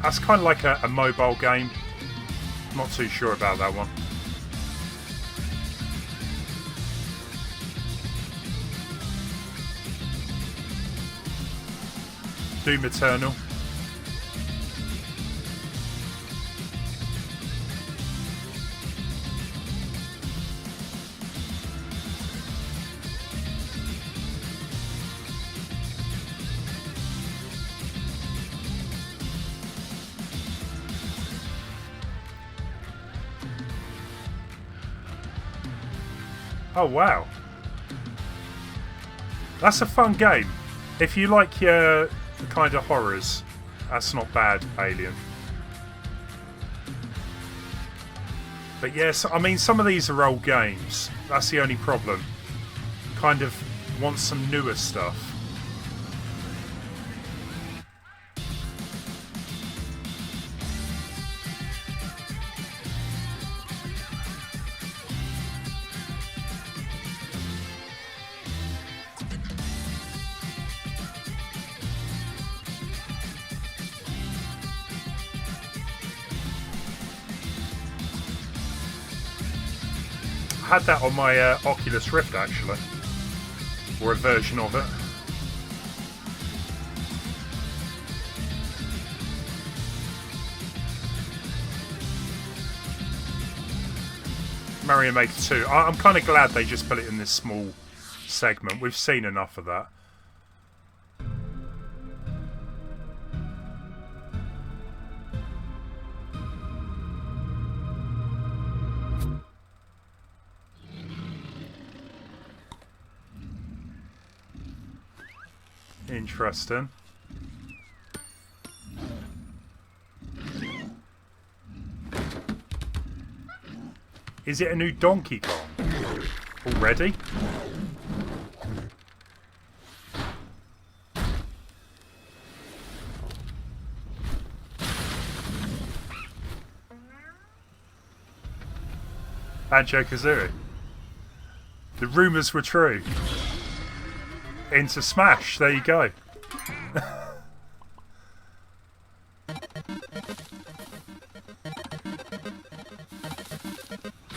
that's kind of like a mobile game. Not too sure about that one. Doom Eternal. Oh wow. That's a fun game. If you like your kind of horrors, that's not bad, Alien. But yes, I mean, some of these are old games. That's the only problem. Kind of want some newer stuff. I had that on my Oculus Rift actually, or a version of it. Mario Maker 2. I'm kind of glad they just put it in this small segment. We've seen enough of that. Interesting. Is it a new Donkey Kong already? Banjo-Kazooie. The rumours were true. Into Smash, there you go.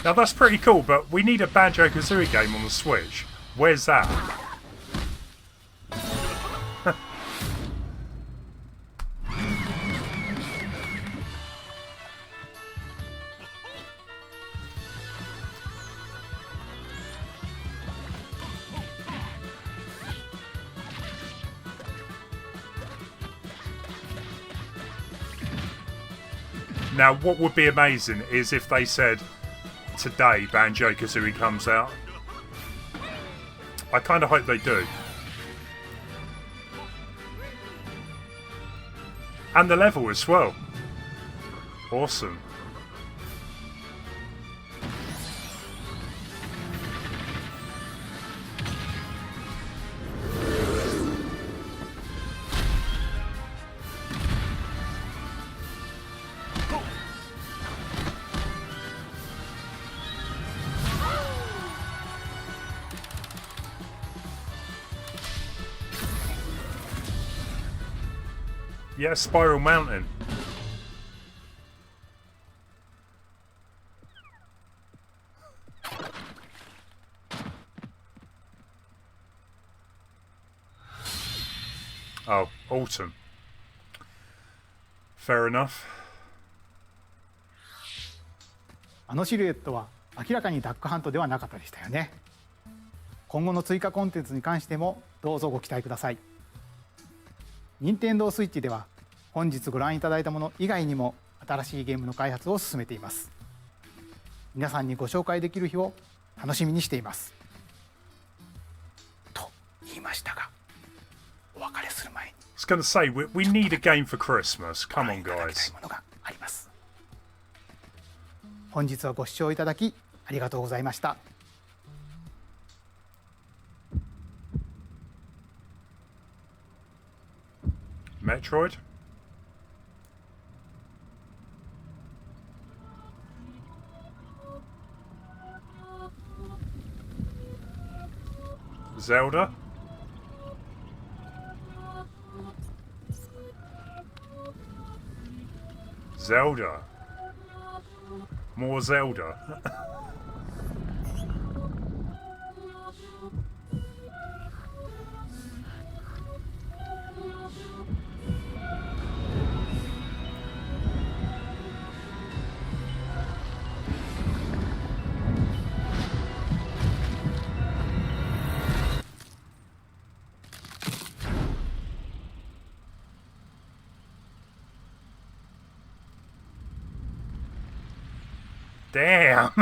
Now that's pretty cool, but we need a Banjo-Kazooie game on the Switch. Where's that? Now, what would be amazing is if they said, today Banjo-Kazooie comes out. I kind of hope they do. And the level as well. Awesome. Yeah, Spiral Mountain. Oh, autumn. Fair enough. あのシルエットは明らかにダックハントではなかったでしたよね。今後の追加コンテンツに関してもどうぞご期待ください。任天堂スイッチでは本日ご覧いただいたもの以外にも新しいゲームの開発を進めています。皆さんにご紹介できる日を楽しみにしています。と言いましたが、お別れする前に。I was going to say, we need a game for Christmas. Come on, guys. ものがあります。本日はご視聴いただきありがとうございました。Metroid? Zelda? Zelda. More Zelda. Damn.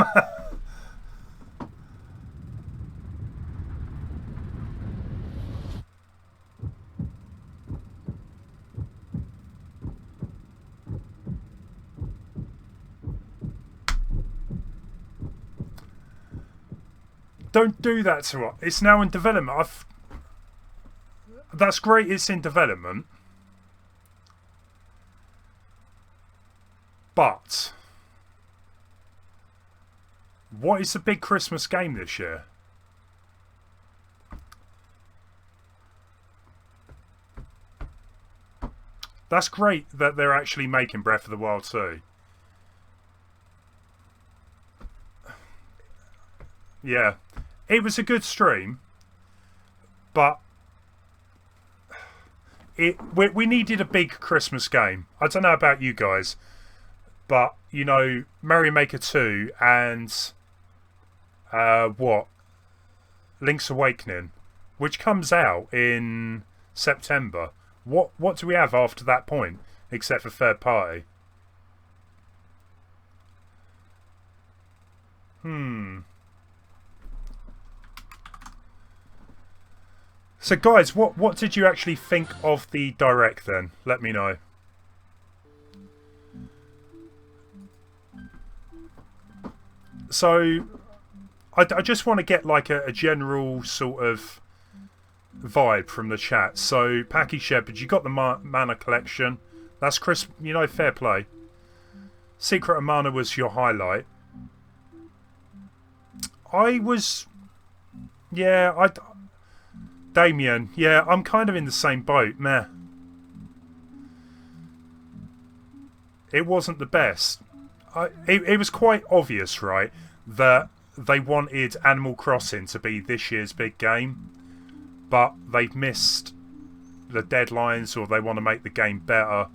Don't do that to us. It's now in development. That's great. It's in development. But what is the big Christmas game this year? That's great that they're actually making Breath of the Wild 2. Yeah. It was a good stream. But we needed a big Christmas game. I don't know about you guys. But, you know, Mario Maker 2 and... Links Awakening. Which comes out in September. What do we have after that point, except for third party? So guys, what did you actually think of the Direct then? Let me know. So, I just want to get like a general sort of vibe from the chat. So, Packy Shepherd, you got the mana collection. That's crisp, you know, fair play. Secret of Mana was your highlight. Damien, yeah, I'm kind of in the same boat, meh. It wasn't the best. It was quite obvious, right, that they wanted Animal Crossing to be this year's big game. But they've missed the deadlines, or they want to make the game better.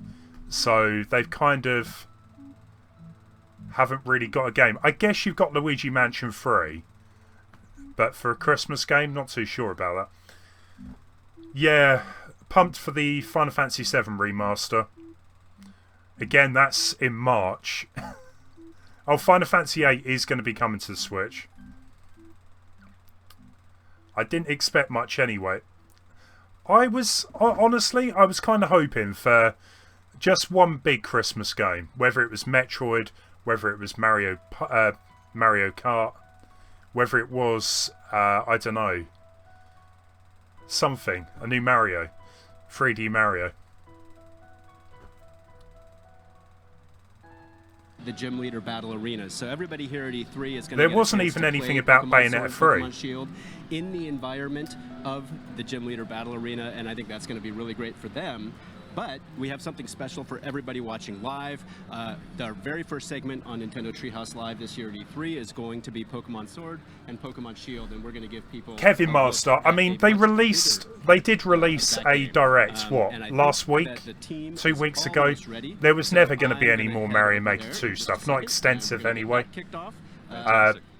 So they've kind of haven't really got a game. I guess you've got Luigi Mansion 3. But for a Christmas game, not too sure about that. Yeah, pumped for the Final Fantasy VII remaster. Again, that's in March. Oh, Final Fantasy VIII is going to be coming to the Switch. I didn't expect much anyway. Honestly, I was kind of hoping for just one big Christmas game. Whether it was Metroid, whether it was Mario Kart, whether it was, I don't know, something. A new Mario. 3D Mario. The gym leader battle arenas. So everybody here at E3 is going to There wasn't even anything about Bayonetta 3. Shield in the environment of the gym leader battle arena, and I think that's going to be really great for them. But we have something special for everybody watching live. Our very first segment on Nintendo Treehouse Live this year at E3 is going to be Pokemon Sword and Pokemon Shield, and we're going to give people... Kevin Master, I mean, they did release a Direct, last week? 2 weeks ago? There was never going to be any more Mario Maker 2 stuff, not extensive anyway.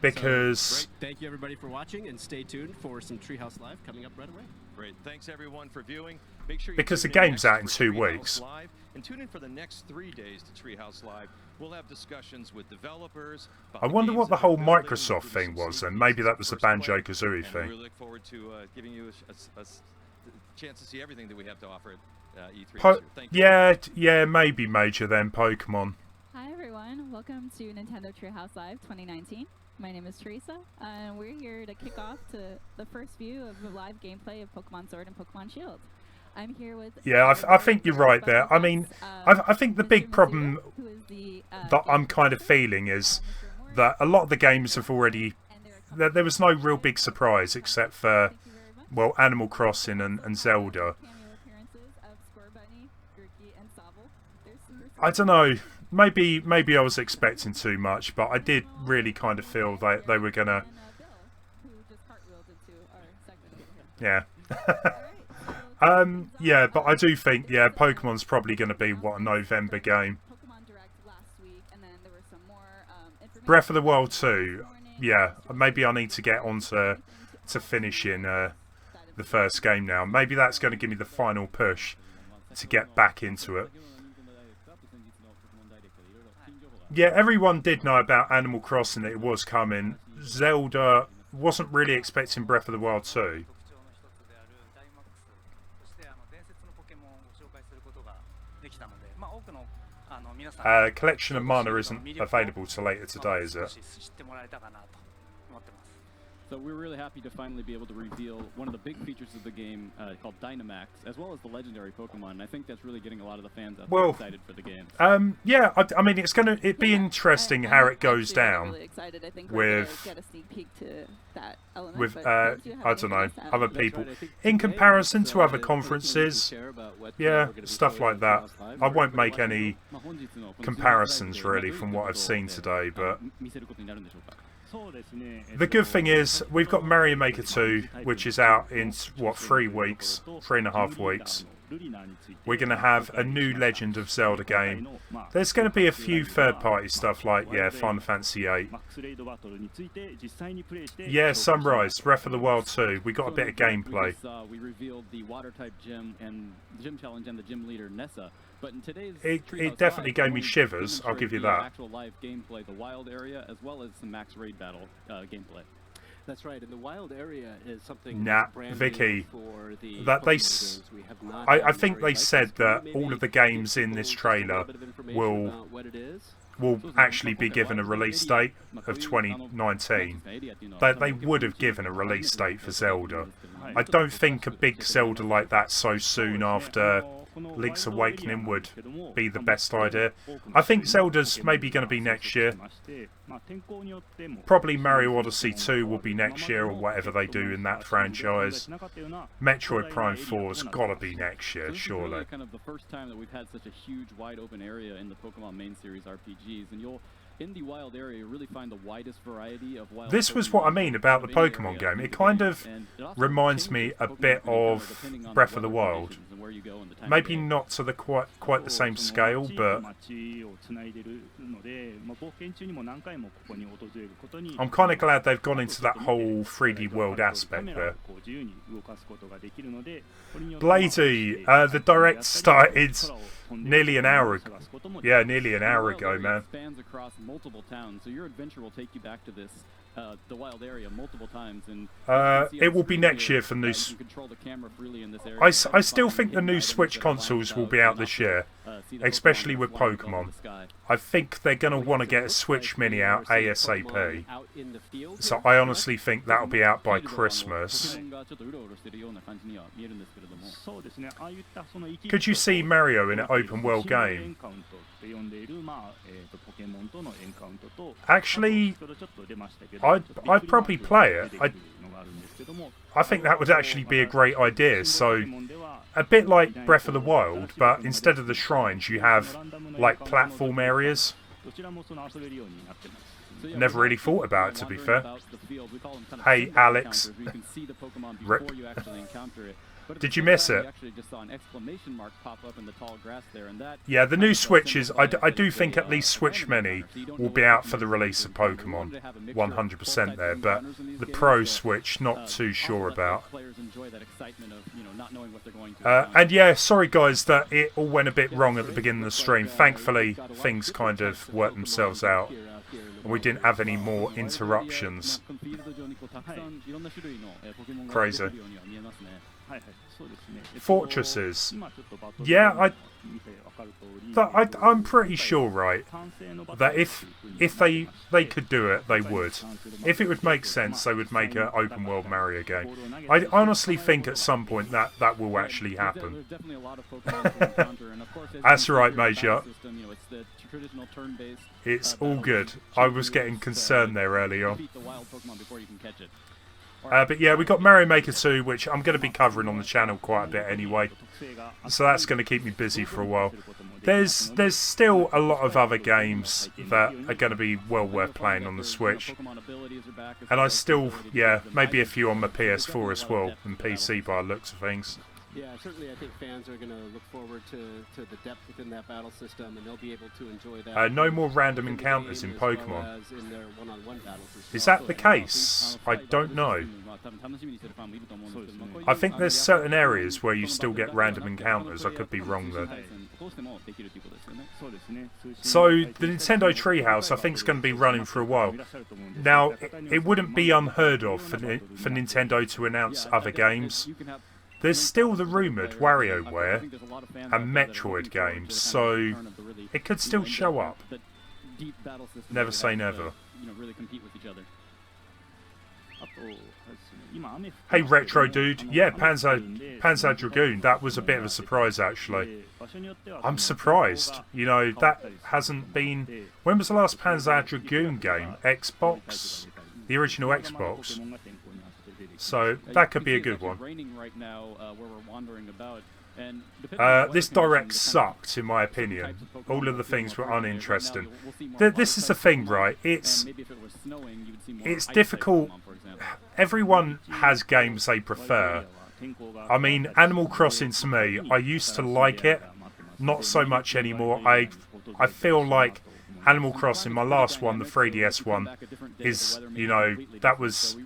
Because... Thank you everybody for watching, and stay tuned for some Treehouse Live coming up right away. Great. Thanks everyone for viewing. Make sure you because the game's out in 2 weeks. Live, and tune in for the next 3 days to Treehouse Live. We'll have discussions with developers. I wonder what the whole Microsoft thing was, and maybe that was the Banjo-Kazooie thing. We look forward to giving you a chance to see everything that we have to offer at E3. Thank you. Yeah, maybe Major then, Pokemon. Hi everyone, welcome to Nintendo Treehouse Live 2019. My name is Teresa, and we're here to kick off to the first view of the live gameplay of Pokemon Sword and Pokemon Shield. I'm here with... Yeah, I think you're right there. I mean, I think the big problem that I'm kind of feeling is that a lot of the games have already... There was no real big surprise except for, well, Animal Crossing and Zelda. I don't know. Maybe I was expecting too much, but I did really kind of feel that they were gonna... Yeah. Yeah, but I do think, yeah, Pokemon's probably going to be, what, a November game. Breath of the Wild 2, yeah, maybe I need to get on to finishing the first game now. Maybe that's going to give me the final push to get back into it. Yeah, everyone did know about Animal Crossing, that it was coming. Zelda wasn't really expecting Breath of the Wild 2. Collection of Mana isn't available till later today, is it? So we're really happy to finally be able to reveal one of the big features of the game called Dynamax, as well as the legendary Pokemon. And I think that's really getting a lot of the fans out there excited for the game. Yeah, I mean, it'd be interesting how it goes down really excited. I think with we're gonna get a sneak peek to that element. with but I don't know, other people in comparison to other conferences. Yeah, stuff like that. I won't make any comparisons really from what I've seen today, but the good thing is we've got Mario Maker 2, which is out in what, 3 weeks, 3.5 weeks. We're going to have a new Legend of Zelda game. There's going to be a few third-party stuff like, yeah, Final Fantasy VIII. Yeah, Sunrise, Breath of the Wild 2. We got a bit of gameplay. We revealed the water-type gym and the gym challenge and the gym leader Nessa. But in today's it definitely gave me shivers, I'll give you that. Actual live gameplay, the wild area, as well as some max raid battle gameplay. That's right, and the wild area is something brand Vicky, new for the that they games. We have not I think they said that all of the games in this trailer will actually be given a release date of 2019. They would have given a release date for Zelda. I don't think a big Zelda like that so soon after Link's Awakening would be the best idea. I think Zelda's maybe going to be next year. Probably Mario Odyssey 2 will be next year or whatever they do in that franchise. Metroid Prime 4's got to be next year, surely. This is really kind of the first time that we've had such a huge wide open area in the Pokemon main series RPGs, and you'll in the wild area you really find the widest variety of wild This was what I mean about the Pokemon game. It kind of reminds me a bit of Breath of the Wild. Maybe not to the quite the same scale, but I'm kind of glad they've gone into that whole 3D world aspect there. Bladey, the direct started nearly an hour ago. Yeah, nearly an hour ago, man. Spans across multiple towns, so your adventure will take you back to this the wild area multiple times, and it will be next year for new. I still think the new Switch consoles will be out this year, especially with Pokemon. I think they're going to want to get a Switch Mini out ASAP. So I honestly think that'll be out by Christmas. Could you see Mario in an open world game? Actually, I'd probably play it. I think that would actually be a great idea. So, a bit like Breath of the Wild, but instead of the shrines, you have like platform areas. Never really thought about it, to be fair. Hey, Alex. Rip. Did you miss it? Yeah, the new Switches, I do think at least Switch Mini will be out for the release of Pokemon. 100% there, but the Pro Switch, not too sure about. And yeah, sorry guys that it all went a bit wrong at the beginning of the stream. Thankfully, things kind of worked themselves out. And we didn't have any more interruptions. Crazy. Fortresses. Yeah, I'm pretty sure, right, that if they could do it, they would. If it would make sense, they would make an open world Mario game. I honestly think at some point that will actually happen. That's right, Major. It's all good. I was getting concerned there earlier. But yeah, we got Mario Maker 2, which I'm going to be covering on the channel quite a bit anyway. So that's going to keep me busy for a while. There's still a lot of other games that are going to be well worth playing on the Switch. And I still, yeah, maybe a few on my PS4 as well, and PC by the looks of things. Yeah, certainly I think fans are going to look forward to the depth within that battle system, and they'll be able to enjoy that. No more random encounters in Pokemon. Is that the case? I don't know. I think there's certain areas where you still get random encounters. I could be wrong there. So the Nintendo Treehouse I think is going to be running for a while. Now, it wouldn't be unheard of for Nintendo to announce other games. There's still the rumoured WarioWare and Metroid games, so it could still show up. Never say never. Hey Retro Dude, yeah, Panzer Dragoon, that was a bit of a surprise actually. I'm surprised, you know, that hasn't been... When was the last Panzer Dragoon game? Xbox? The original Xbox? So, that could be a good one. This direct sucked, in my opinion. All of the things were uninteresting. This is the thing, right? It's difficult. Everyone has games they prefer. I mean, Animal Crossing to me, I used to like it. Not so much anymore. I feel like Animal Crossing, my last one, the 3DS one, is, you know, that was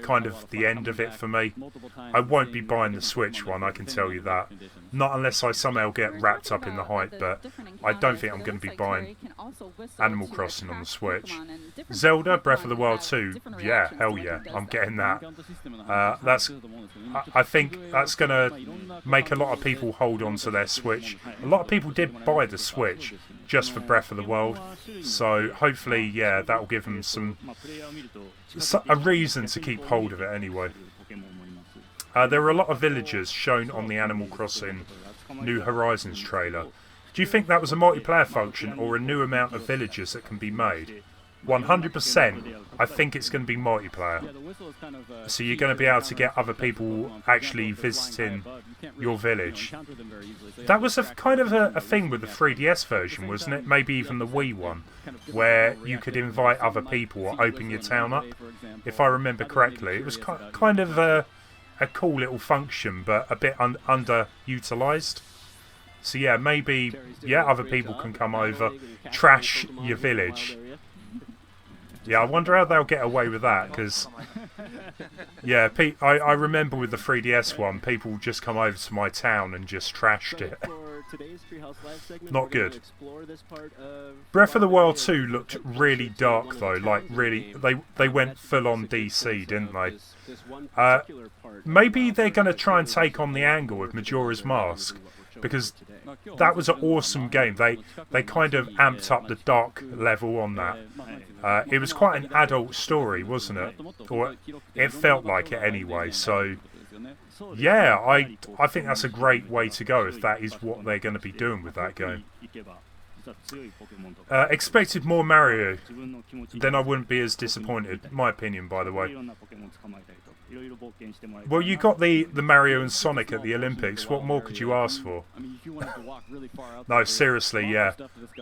kind of the end of it for me. I won't be buying the Switch one, I can tell you that. Not unless I somehow get wrapped up in the hype, but I don't think I'm going to be buying Animal Crossing on the Switch. Zelda, Breath of the Wild 2, yeah, hell yeah, I'm getting that. I think that's going to make a lot of people hold on to their Switch. A lot of people did buy the Switch just for Breath of the Wild, so hopefully, yeah, that'll give them a reason to keep hold of it anyway. There are a lot of villagers shown on the Animal Crossing New Horizons trailer. Do you think that was a multiplayer function or a new amount of villagers that can be made? 100%, I think it's going to be multiplayer. So you're going to be able to get other people actually visiting your village. That was kind of a thing with the 3DS version, wasn't it? Maybe even the Wii one, where you could invite other people or open your town up. If I remember correctly, it was kind of a cool little function, but a bit underutilised. So yeah, maybe other people can come over, trash your village. Yeah, I wonder how they'll get away with that, because yeah, I remember with the 3DS one, people just come over to my town and just trashed it. Not good. Breath of the Wild 2 looked really dark though, like really, they went full on DC, didn't they? Maybe they're going to try and take on the angle of Majora's Mask, because that was an awesome game. They kind of amped up the dark level on that. It was quite an adult story, wasn't it? Or it felt like it anyway. So yeah, I think that's a great way to go if that is what they're going to be doing with that game. Expected more Mario, then I wouldn't be as disappointed. My opinion, by the way. Well, you got the Mario and Sonic at the Olympics. What more could you ask for? No, seriously, yeah.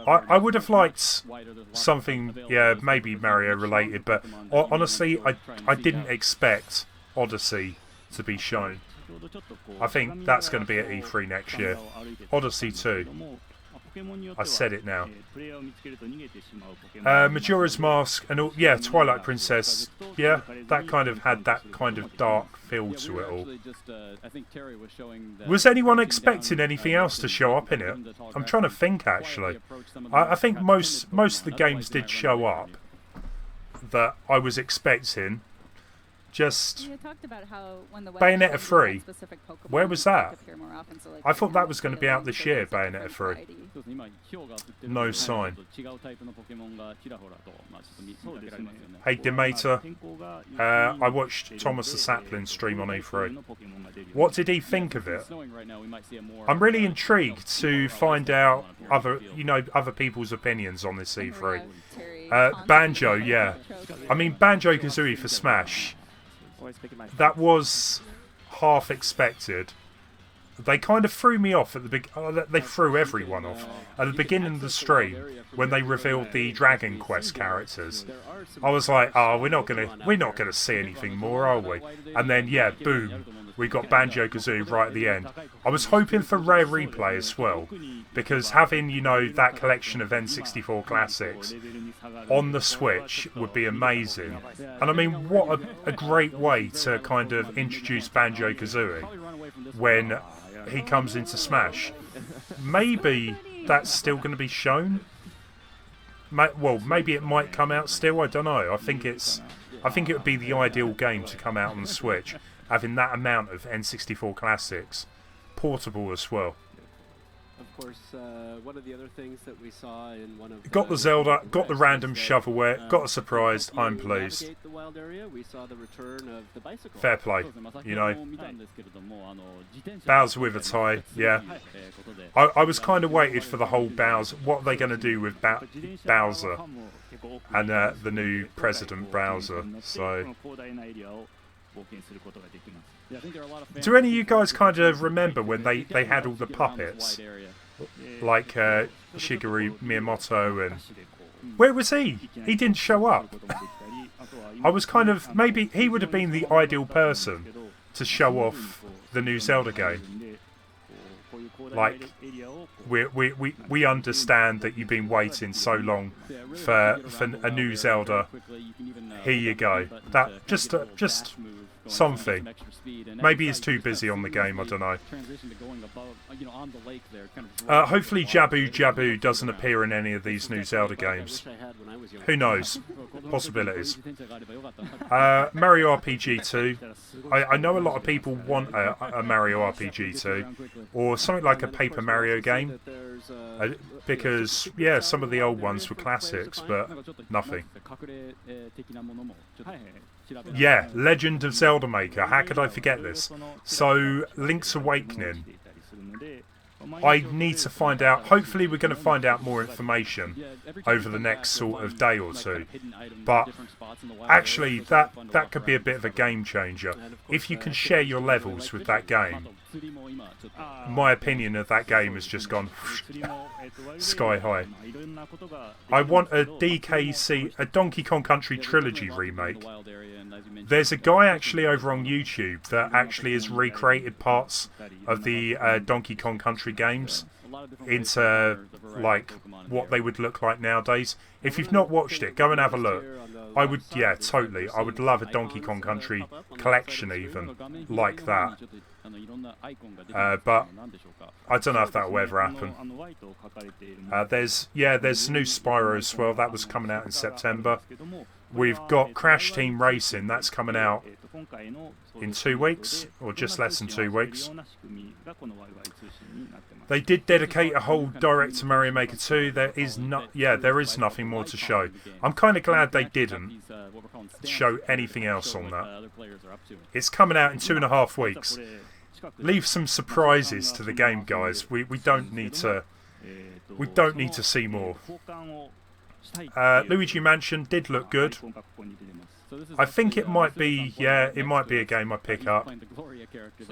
I would have liked something, yeah, maybe Mario related, but honestly, I didn't expect Odyssey to be shown. I think that's going to be at E3 next year. Odyssey 2. I said it now. Majora's Mask and all, yeah, Twilight Princess. Yeah, that kind of had that kind of dark feel to it all. Was anyone expecting anything else to show up in it? I'm trying to think actually. I think most of the games did show up that I was expecting. Just Bayonetta 3. Where was that? I thought that was going to be out this year, Bayonetta 3. No sign. Hey Demeter, I watched Thomas the Sapling stream on E3. What did he think of it? I'm really intrigued to find out other people's opinions on this E3. Banjo, yeah. I mean Banjo-Kazooie for Smash. That was half expected. They kind of threw me off at the beginning. They threw everyone off at the beginning of the stream when they revealed the Dragon Quest characters. I was like, "Oh, we're not gonna see anything more, are we?" And then, yeah, boom, we got Banjo-Kazooie right at the end. I was hoping for rare replay as well, because having that collection of N64 classics on the Switch would be amazing. And I mean, what a great way to kind of introduce Banjo-Kazooie when he comes into Smash. Maybe that's still going to be shown. Well, maybe it might come out still. I don't know. I think it would be the ideal game to come out on the Switch, having that amount of N64 classics, portable as well. Of course, one of the other things that we saw in one of got the Zelda, got the random shovelware, got a surprise. I'm pleased. The wild area, we saw the return of the bicycle. Fair play, you know. Bowser with a tie, yeah. I was kind of waited for the whole Bowser. What are they going to do with Bowser and the new President Bowser? So, do any of you guys kind of remember when they had all the puppets, like Shigeru Miyamoto, and where was he? He didn't show up. I was kind of, maybe he would have been the ideal person to show off the new Zelda game. Like, we understand that you've been waiting so long for a new Zelda. Here you go. That just something. Maybe he's too busy on the game, I don't know. Hopefully Jabu doesn't appear in any of these new Zelda games. Who knows? Possibilities. Mario RPG 2. I know a lot of people want a Mario RPG 2, or something like a Paper Mario game, because, yeah, some of the old ones were classics, but nothing. Yeah, Legend of Zelda Maker. How could I forget this? So, Link's Awakening. I need to find out. Hopefully we're going to find out more information over the next sort of day or two. But actually, that could be a bit of a game changer. If you can share your levels with that game, my opinion of that game has just gone sky high. I want a a Donkey Kong Country Trilogy remake. There's a guy actually over on YouTube that actually has recreated parts of the Donkey Kong Country games into like what they would look like nowadays. If you've not watched it, go and have a look. I would, yeah, totally. I would love a Donkey Kong Country collection even like that. But I don't know if that will ever happen. There's new Spyro as well. That was coming out in September. We've got Crash Team Racing. That's coming out in 2 weeks, or just less than 2 weeks. They did dedicate a whole direct to Mario Maker 2. There is nothing more to show. I'm kind of glad they didn't show anything else on that. It's coming out in 2.5 weeks. Leave some surprises to the game, guys. We don't need to see more. Luigi Mansion did look good. I think it might be a game I pick up.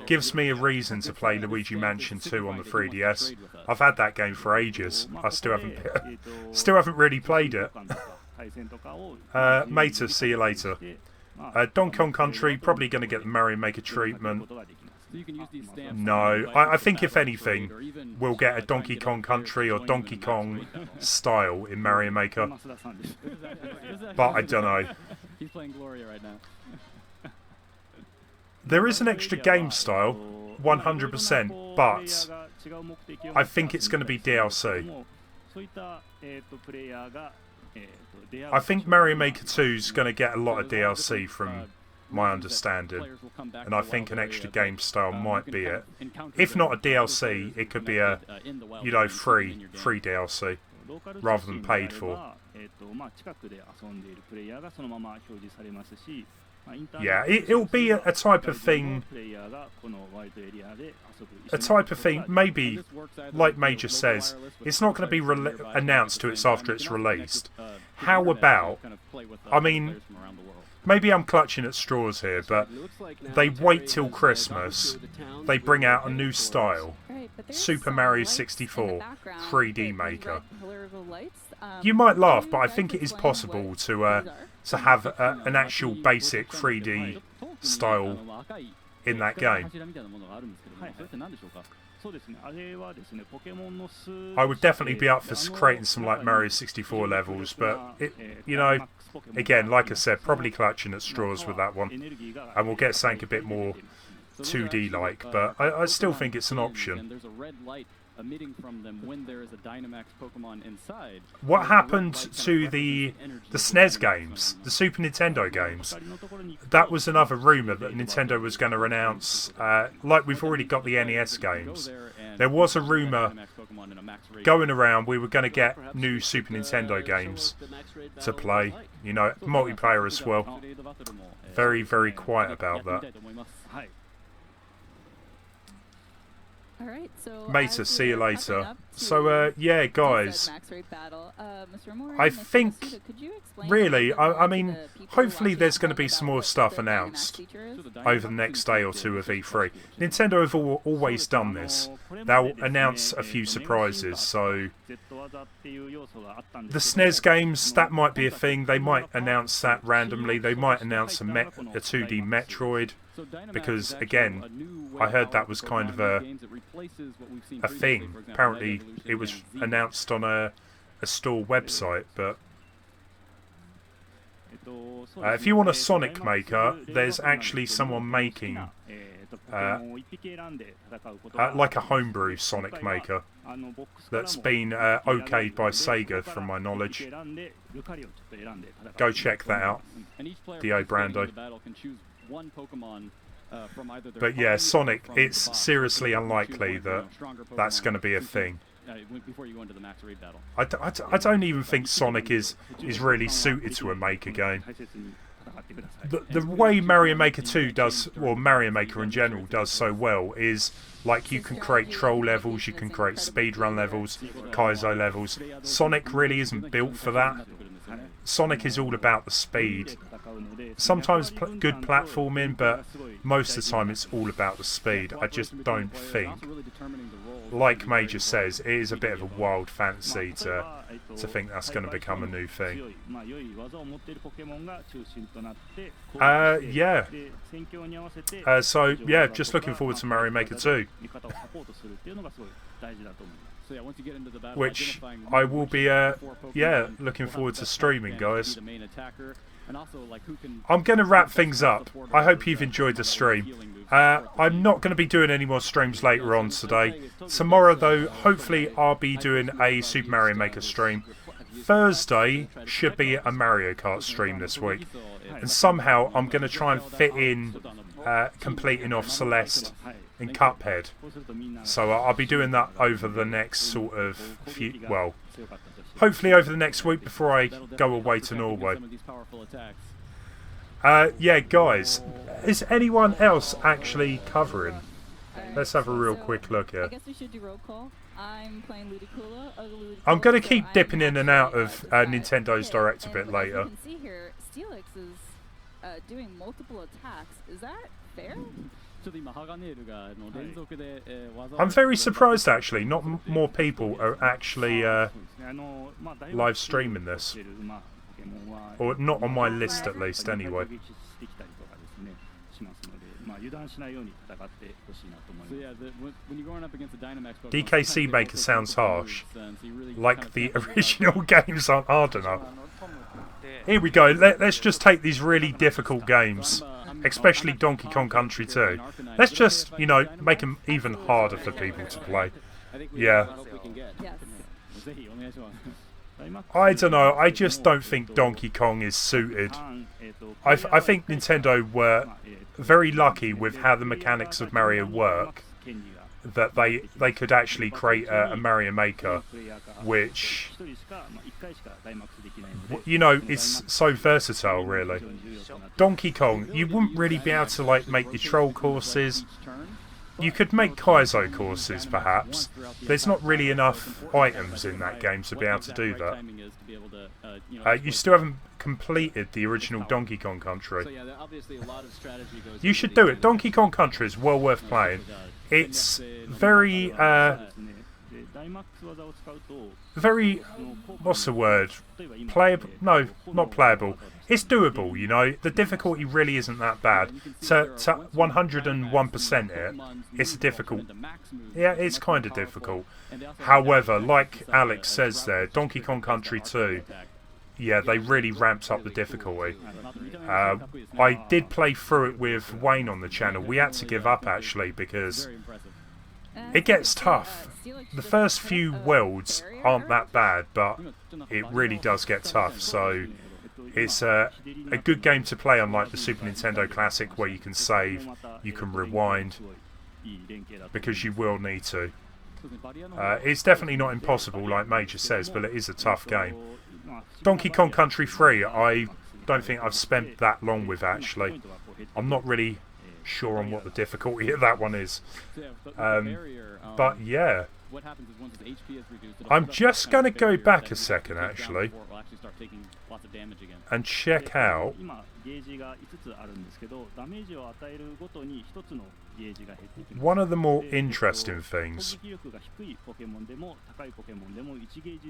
Gives me a reason to play Luigi Mansion 2 on the 3DS. I've had that game for ages. I still haven't really played it. Mater, see you later. Donkey Kong Country, probably going to get the Mario Maker treatment. No, I think if anything, we'll get a Donkey Kong Country or Donkey Kong style in Mario Maker. But I don't know. He's playing Gloria right now. There is an extra game style, 100%, but I think it's going to be DLC. I think Mario Maker 2 is going to get a lot of DLC from my understanding, and I think an extra game style might be it. If not a DLC, it could be a, free DLC rather than paid for. Yeah, it'll be a type of thing. Maybe, like Major says, it's not going to be announced till it's after it's released. How about, I mean, maybe I'm clutching at straws here, but they wait till Christmas, they bring out a new style, Super Mario 64 3D Maker. You might laugh, but I think it is possible to have an actual basic 3D style in that game. I would definitely be up for creating some like Mario 64 levels, but again, like I said, probably clutching at straws with that one, and we'll get something a bit more 2D like, but I still think it's an option. Emitting from them when there is a Dynamax Pokemon inside. What happened to the SNES games, the Super Nintendo games? That was another rumour that Nintendo was going to announce, like we've already got the NES games, There was a rumour going around we were going to get new Super Nintendo games to play. You know, multiplayer as well. Very, very quiet about that. Alright, so Mesa, see you later. So, yeah, guys, I think, really, I mean, hopefully there's going to be some more stuff announced over the next day or two of E3. Nintendo have always done this. They'll announce a few surprises, so the SNES games, that might be a thing. They might announce that randomly. They might announce a 2D Metroid. Because again, I heard that was kind of a thing. Apparently, it was announced on a store website. But if you want a Sonic maker, there's actually someone making like a homebrew Sonic maker that's been okayed by Sega, from my knowledge. Go check that out. Dio Brando. But yeah, Sonic, it's seriously unlikely that that's going to be a thing. I don't even think Sonic is really suited to a Maker game. The way Mario Maker 2 does, or Mario Maker in general does so well, is like you can create troll levels, you can create speedrun levels, Kaizo levels. Sonic really isn't built for that. Sonic is all about the speed. Sometimes good platforming, but most of the time it's all about the speed. I just don't think, like Major says, it is a bit of a wild fantasy to think that's going to become a new thing. Yeah. So, yeah, just looking forward to Mario Maker 2. Which I will be, yeah, looking forward to streaming, guys. I'm going to wrap things up. I hope you've enjoyed the stream. I'm not going to be doing any more streams later on today. Tomorrow, though, hopefully I'll be doing a Super Mario Maker stream. Thursday should be a Mario Kart stream this week. And somehow I'm going to try and fit in completing off Celeste in Cuphead. So I'll be doing that over the next sort of few, well, hopefully over the next week before I go away to Norway. Yeah, guys, is anyone else actually covering? Let's have a real quick look here. I guess we should do roll call. I'm playing Ludicolo. I'm going to keep dipping in and out of Nintendo's Direct a bit later. You can see here, Steelix is doing multiple attacks. Is that fair? I'm very surprised, actually. Not more people are actually live streaming this. Or not on my list, at least, anyway. DKC Maker sounds harsh. Like the original games aren't hard enough. Here we go. Let's just take these really difficult games, especially Donkey Kong Country 2. Let's just, you know, make them even harder for people to play. Yeah. I don't know. I just don't think Donkey Kong is suited. I think Nintendo were very lucky with how the mechanics of Mario work, that they could actually create a Mario Maker which, you know, is so versatile, really. Donkey Kong, you wouldn't really be able to like make your troll courses. You could make Kaizo courses, perhaps. There's not really enough items in that game to be able to do that. You still haven't completed the original Donkey Kong Country. You should do it. Donkey Kong Country is well worth playing. It's very, what's the word? Playable? No, not playable. It's doable, you know. The difficulty really isn't that bad. To 101% it, it's difficult. Yeah, it's kind of difficult. However, like Alex says there, Donkey Kong Country 2, yeah, they really ramped up the difficulty. I did play through it with Wayne on the channel. We had to give up, actually, because it gets tough. The first few worlds aren't that bad, but it really does get tough. So it's a good game to play, unlike the Super Nintendo Classic, where you can save, you can rewind, because you will need to. It's definitely not impossible, like Major says, but it is a tough game. Donkey Kong Country 3, I don't think I've spent that long with, actually. I'm not really sure on what the difficulty of that one is. But yeah. I'm just going to go back a second, actually, and check out one of the more interesting things.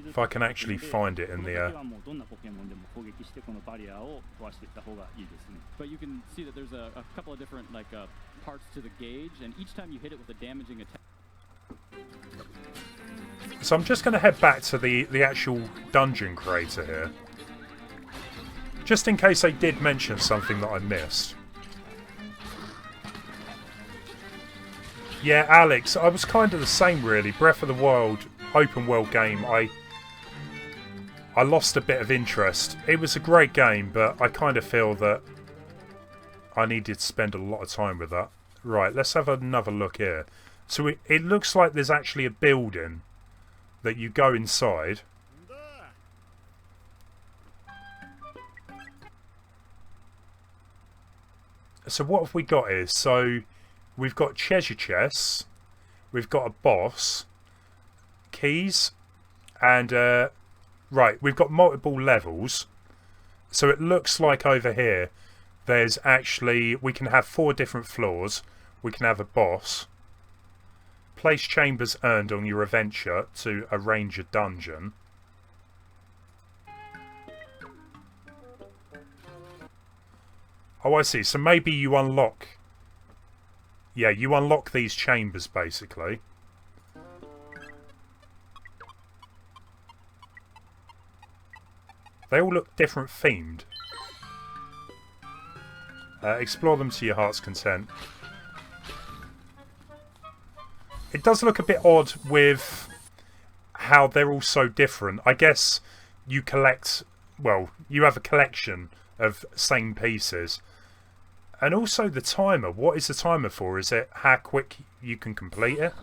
If I can actually find it in the... But you can see that there's a couple of different parts to the gauge, and each time you hit it with a damaging attack. So I'm just going to head back to the actual dungeon creator here. Just in case I did mention something that I missed. Yeah, Alex, I was kind of the same really. Breath of the Wild, open world game, I lost a bit of interest. It was a great game, but I kind of feel that I needed to spend a lot of time with that. Right, let's have another look here. So it looks like there's actually a building that you go inside. So what have we got here? So we've got treasure chests, we've got a boss, keys, and right, we've got multiple levels. So it looks like over here there's actually, we can have 4 different floors. We can have a boss. Place chambers earned on your adventure to arrange a dungeon. Oh, I see. So maybe you unlock... Yeah, you unlock these chambers, basically. They all look different themed. Explore them to your heart's content. It does look a bit odd with how they're all so different. I guess you collect... Well, you have a collection of same pieces. And also the timer. What is the timer for? Is it how quick you can complete it?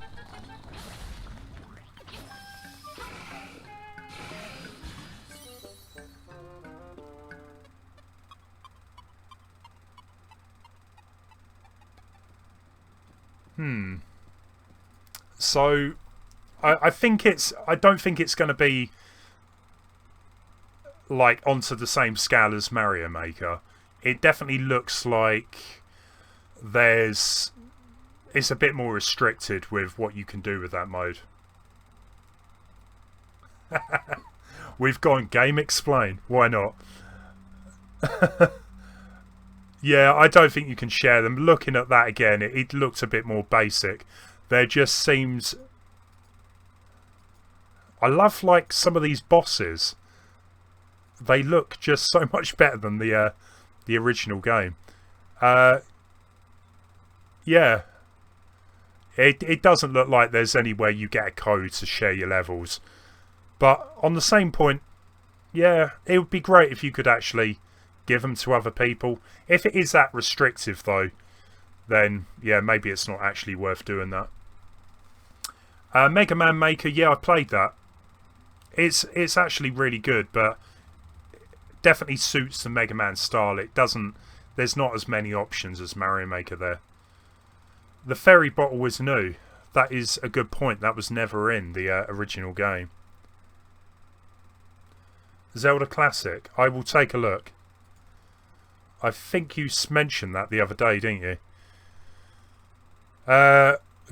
So, I think it's... I don't think it's going to be like onto the same scale as Mario Maker. It definitely looks like it's a bit more restricted with what you can do with that mode. We've gone Game Explain. Why not? Yeah, I don't think you can share them. Looking at that again, it looked a bit more basic. There just seems... I love, like, some of these bosses. They look just so much better than the original game. Yeah. It doesn't look like there's anywhere you get a code to share your levels. But on the same point, yeah, it would be great if you could actually give them to other people. If it is that restrictive, though, then, yeah, maybe it's not actually worth doing that. Mega Man Maker, yeah, I played that. It's actually really good, but definitely suits the Mega Man style. It doesn't... There's not as many options as Mario Maker there. The ferry bottle was new. That is a good point. That was never in the original game. Zelda Classic. I will take a look. I think you mentioned that the other day, didn't you?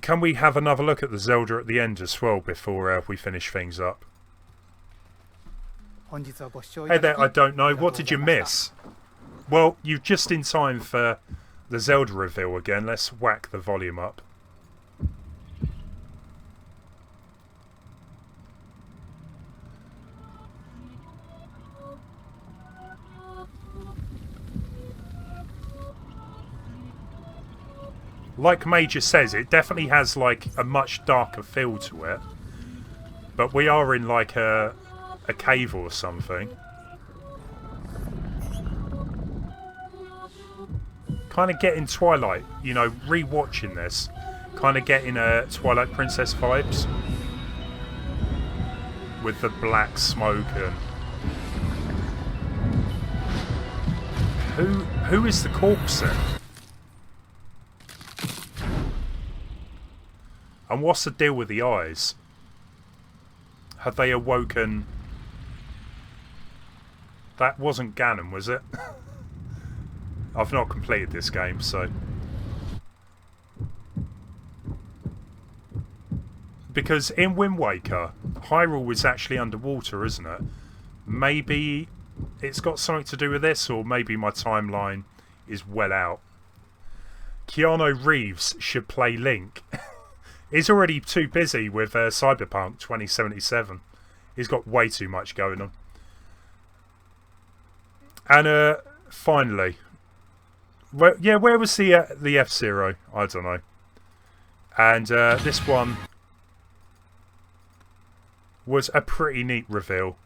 Can we have another look at the Zelda at the end as well before we finish things up? Hey there, I don't know. What did you miss? Well, you're just in time for the Zelda reveal again. Let's whack the volume up. Like Major says, it definitely has like a much darker feel to it. But we are in like a cave or something. Kind of getting Twilight, you know, re-watching this. Kind of getting Twilight Princess vibes with the black smoke and who is the corpse then? And what's the deal with the eyes? Have they awoken? That wasn't Ganon, was it? I've not completed this game, so... Because in Wind Waker, Hyrule was actually underwater, isn't it? Maybe it's got something to do with this, or maybe my timeline is well out. Keanu Reeves should play Link. He's already too busy with Cyberpunk 2077. He's got way too much going on. And finally, where was the F-Zero? I don't know. And this one was a pretty neat reveal.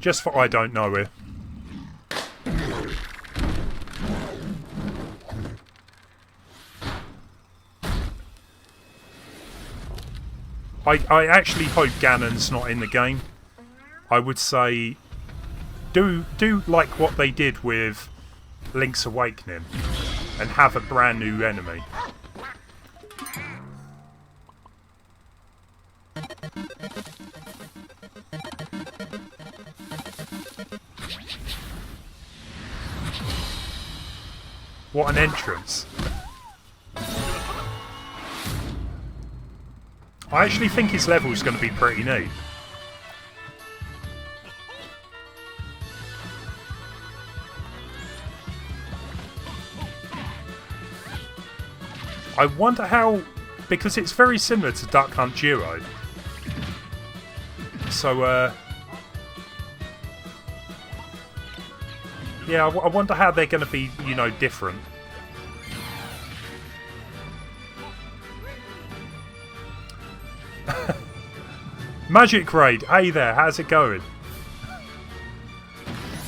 Just for I don't know it. I actually hope Ganon's not in the game. I would say do like what they did with Link's Awakening and have a brand new enemy. What an entrance. I actually think his level is going to be pretty neat. I wonder how... Because it's very similar to Duck Hunt Duo. So, yeah, I wonder how they're going to be, you know, different. Magic Raid, hey there, how's it going?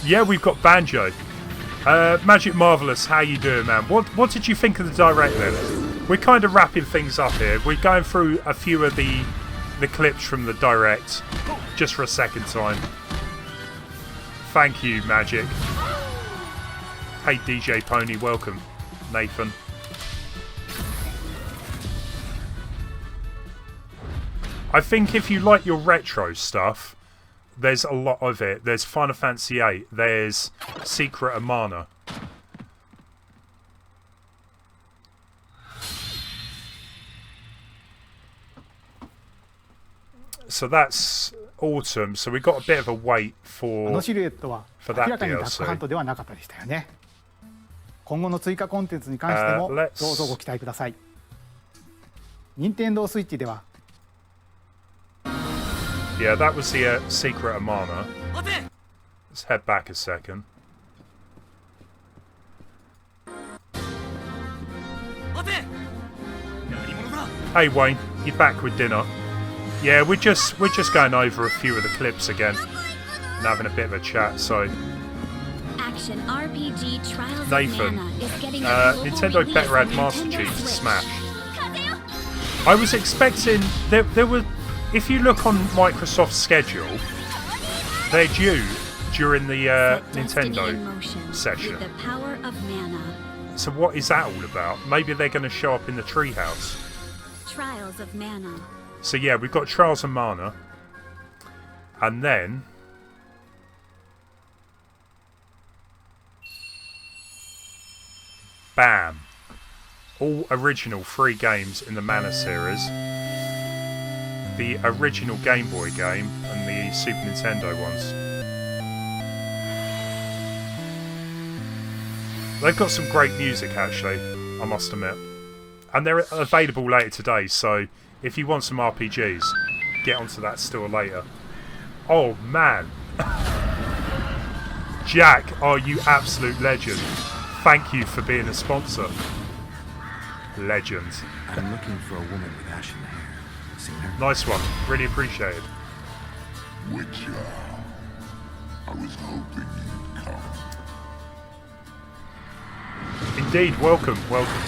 Yeah, we've got Banjo. Magic Marvelous, how you doing, man? What did you think of the direct then? We're kind of wrapping things up here. We're going through a few of the clips from the direct, just for a second time. Thank you, Magic. Hey, DJ Pony, welcome, Nathan. I think if you like your retro stuff, there's a lot of it. There's Final Fantasy VIII. There's Secret of Mana. So that's autumn. So we've got a bit of a wait for that DLC. 今後の追加コンテンツに関してもどうぞご期待ください。任天堂スイッチでは Yeah, that was the Secret of Mana. Let's head back a second. Hey Wayne, you're back with dinner. Yeah, we're just going over a few of the clips again and having a bit of a chat. So, Action RPG Trials Nathan, of Mana is getting Nintendo better add Master Chief to Smash. I was expecting there were. If you look on Microsoft's schedule, they're due during the Nintendo session. The power of mana. So what is that all about? Maybe they're going to show up in the treehouse. Trials of Mana. So yeah, we've got Trials of Mana. And then... Bam! All original 3 games in the Mana series. The original Game Boy game and the Super Nintendo ones. They've got some great music actually, I must admit. And they're available later today, so if you want some RPGs, get onto that store later. Oh man! Jack, oh you absolute legend. Thank you for being a sponsor. Legend. I'm looking for a woman with ashen hair. Nice one. Really appreciated. Witcher, I was hoping you'd come. Indeed, welcome, welcome.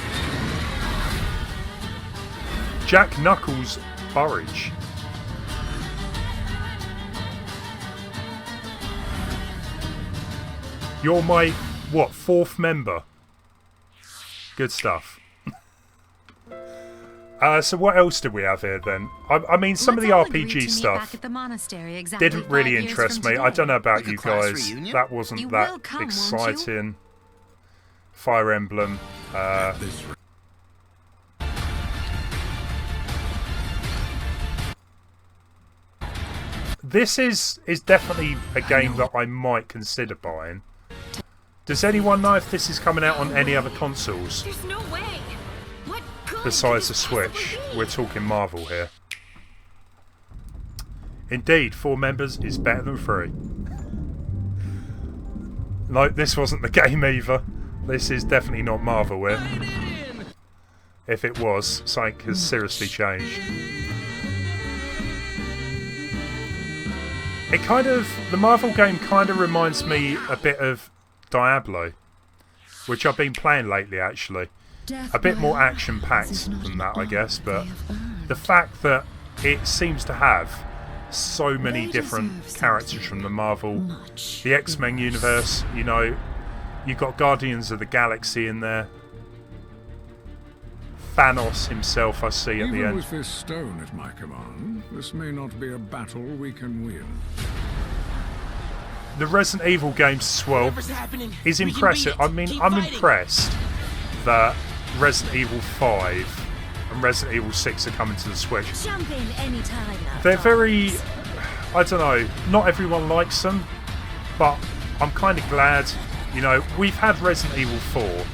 Jack Knuckles Burridge. You're my, what, 4th member? Good stuff. So what else did we have here then? I mean, some of the RPG stuff didn't really interest me. I don't know about you guys. That wasn't that exciting. Fire Emblem. This is definitely a game that I might consider buying. Does anyone know if this is coming out on any other consoles? There's no way. What good Besides the Switch? We're talking Marvel here. Indeed, 4 members is better than 3. No, this wasn't the game either. This is definitely not Marvel here. If it was, something has seriously changed. The Marvel game kind of reminds me a bit of Diablo, which I've been playing lately actually. A bit more action-packed than that, I guess, but the fact that it seems to have so many different characters from the Marvel, the X-Men universe, you know, you've got Guardians of the Galaxy in there. Thanos himself I see at the Even end. with this stone at my command, this may not be a battle we can win. The Resident Evil games as well is impressive. I mean, I'm impressed that Resident Evil 5 and Resident Evil 6 are coming to the Switch. Jump in anytime. They're very, I don't know, not everyone likes them, but I'm kind of glad, you know, we've had Resident Evil 4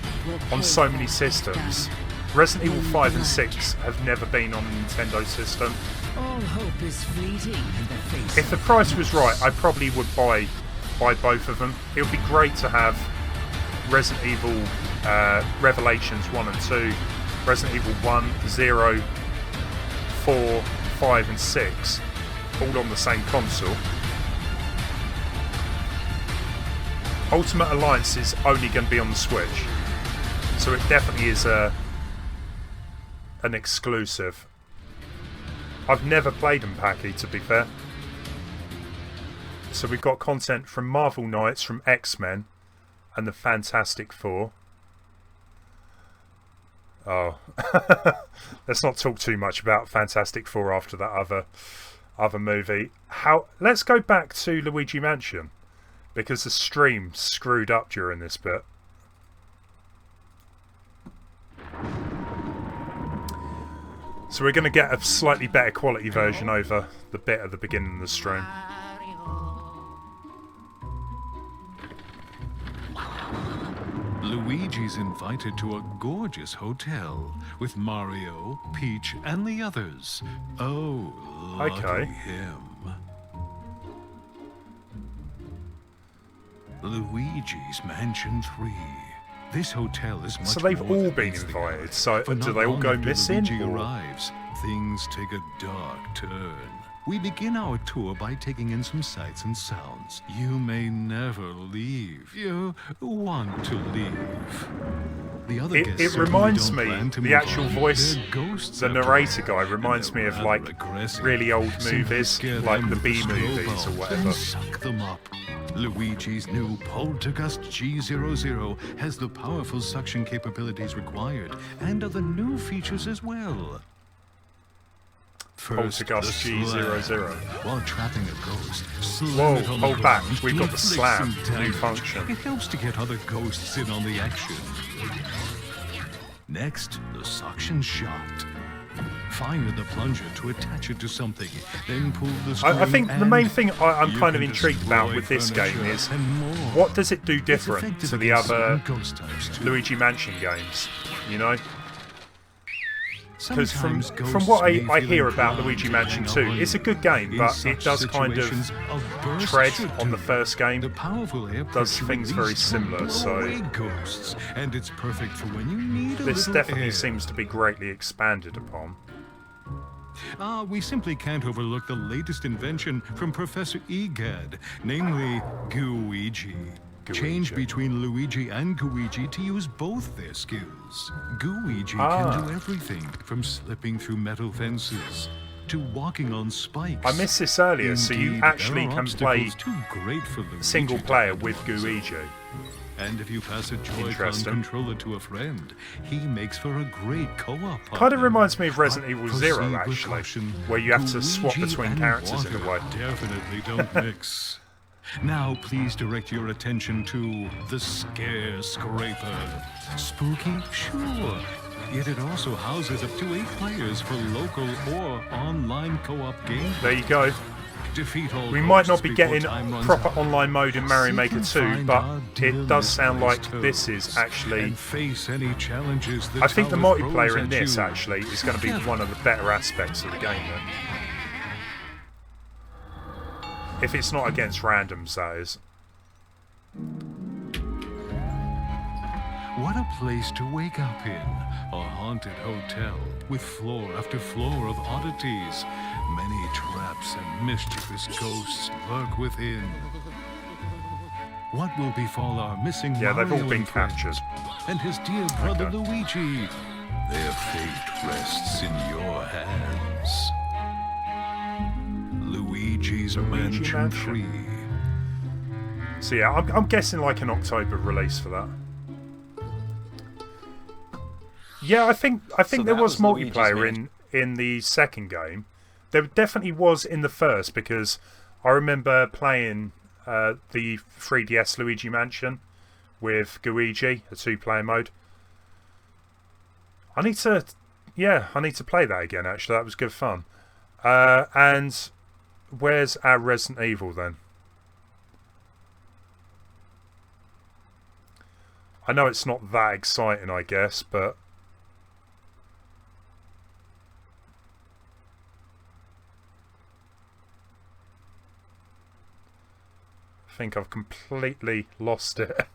on so many systems. Resident Evil 5 and 6 have never been on a Nintendo system. All hope is fleeting in the face. If the price was right, I probably would buy both of them. It would be great to have Resident Evil Revelations 1 and 2, Resident Evil 1, 0, 4, 5 and 6 all on the same console. Ultimate Alliance is only going to be on the Switch, so it definitely is an exclusive. I've never played them, Packy, to be fair. So we've got content from Marvel Knights, from X-Men, and the Fantastic Four. Oh, let's not talk too much about Fantastic Four after that other movie. Let's go back to Luigi Mansion, because the stream screwed up during this bit. So we're going to get a slightly better quality version over the bit at the beginning of the stream. Luigi's invited to a gorgeous hotel with Mario, Peach, and the others. Oh, lucky him. Luigi's Mansion 3. This hotel is much So they've more all than been meets the invited. eye. So For do not they all long go after missing? Luigi or- arrives, things take a dark turn. We begin our tour by taking in some sights and sounds. You may never leave. You want to leave. The other guests It certainly reminds don't me, plan to the move actual on. voice, They're ghosts the after narrator all, guy and reminds they're me of rather like aggressive. really old Simply movies, scare like them the with B a movies or snowball, whatever. then suck them up. Luigi's new Poltergust G00 has the powerful suction capabilities required and other new features as well. First, Poltergust the G00. slam. While trapping a ghost, slam Whoa, it on the hold back. ground We've to got the inflict slam, some new damage. function. It helps to get other ghosts in on the action. Next, the suction shot. Find the plunger to attach it to something, then pull the string. I think the and main thing I'm you kind of can intrigued about destroy with this game furniture is and more. what does it do It's different effective to the against other certain ghost types too. Luigi Mansion games, you know? Because from Sometimes what ghosts I may feel hear about inclined Luigi to Mansion hang 2, on. it's a good game, In but such it does kind of situations, a burst tread should on the do. first game. The powerful air Does pressure things very released can similar, blow so away ghosts, and it's perfect for when you need a this little definitely air. seems to be greatly expanded upon. We simply can't overlook the latest invention from Professor Egad, namely Gooigi. Change between Luigi and Gooigi to use both their skills. Gooigi can do everything from slipping through metal fences to walking on spikes. I missed this earlier, Indeed, so you actually there are can play obstacles too great for Luigi single player with Gooigi. And if you pass a Joy-Con controller to a friend, he makes for a great co-op partner. Kind of reminds me of Resident Evil Zero, Proceed with actually, caution. where you have to swap Luigi between and characters in a way. water definitely don't mix. Now please direct your attention to the Scare Scraper. Spooky? Sure. Yet it also houses up to 8 players for local or online co-op gameplay. There you go. Defeat all We might not ghosts be before getting time runs proper out. online mode in Mario Seek Maker and 2, find but our it dear does sound like misplaced this toes is actually... and face any challenges the I think the tower multiplayer throws in at this you. actually is going to be one of the better aspects of the game then. If it's not against randoms, that is. What a place to wake up in. A haunted hotel with floor after floor of oddities. Many traps and mischievous ghosts lurk within. What will befall our missing Yeah, they've all Mario been and friends captured. and his dear brother Luigi? Their fate rests in your hands. Luigi's Mansion 3. So yeah, I'm guessing like an October release for that. Yeah, I think So there that was was Luigi's multiplayer in the second game. There definitely was in the first, because I remember playing the 3DS Luigi Mansion with Gooigi, a 2-player mode. I need to play that again. Actually, that was good fun. And where's our Resident Evil then? I know it's not that exciting, I guess, but I think I've completely lost it.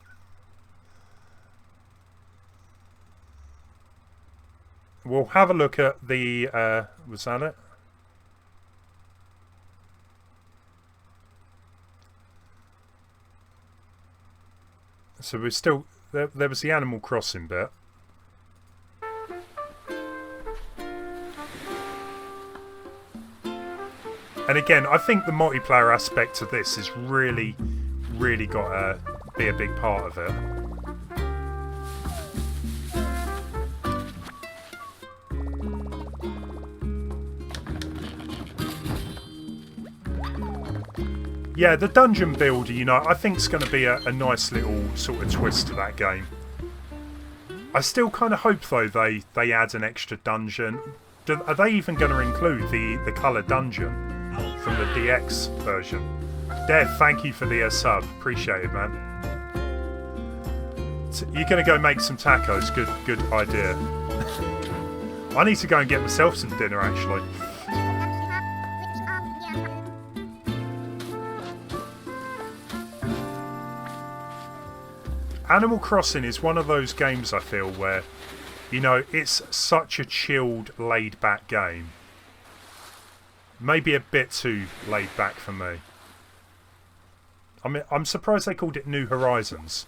We'll have a look at the... was that it? So we're still... There was the Animal Crossing bit. And again, I think the multiplayer aspect of this is really, really got to be a big part of it. Yeah, the dungeon builder, you know, I think it's going to be a nice little sort of twist to that game. I still kind of hope, though, they add an extra dungeon. Are they even going to include the colour dungeon from the DX version? Dev, thank you for the sub. Appreciate it, man. You're going to go make some tacos. Good idea. I need to go and get myself some dinner, actually. Animal Crossing is one of those games, I feel, where, you know, it's such a chilled, laid-back game. Maybe a bit too laid-back for me. I mean, I'm surprised they called it New Horizons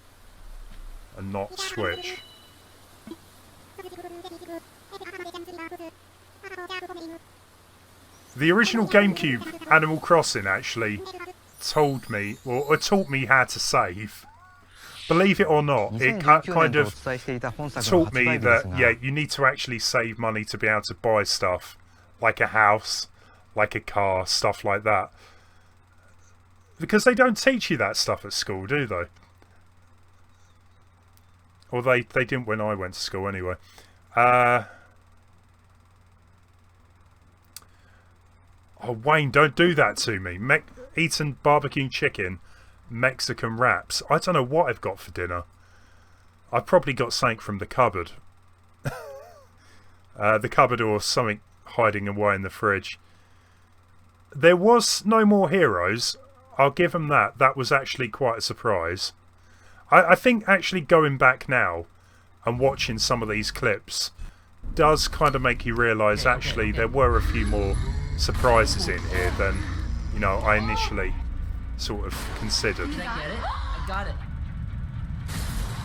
and not Switch. The original GameCube Animal Crossing actually told me, or taught me how to save. Believe it or not, it kind of taught me that, yeah, you need to actually save money to be able to buy stuff, like a house, like a car, stuff like that. Because they don't teach you that stuff at school, do they? Or they didn't when I went to school anyway. Oh, Wayne, don't do that to me. Eating barbecue chicken, Mexican wraps. I don't know what I've got for dinner. I've probably got something from the cupboard. The cupboard or something hiding away in the fridge. There was no more Heroes. I'll give them that. That was actually quite a surprise. I think actually going back now and watching some of these clips does kind of make you realise actually there were a few more surprises in here than, you know, I initially sort of considered. Did I get it? I got it.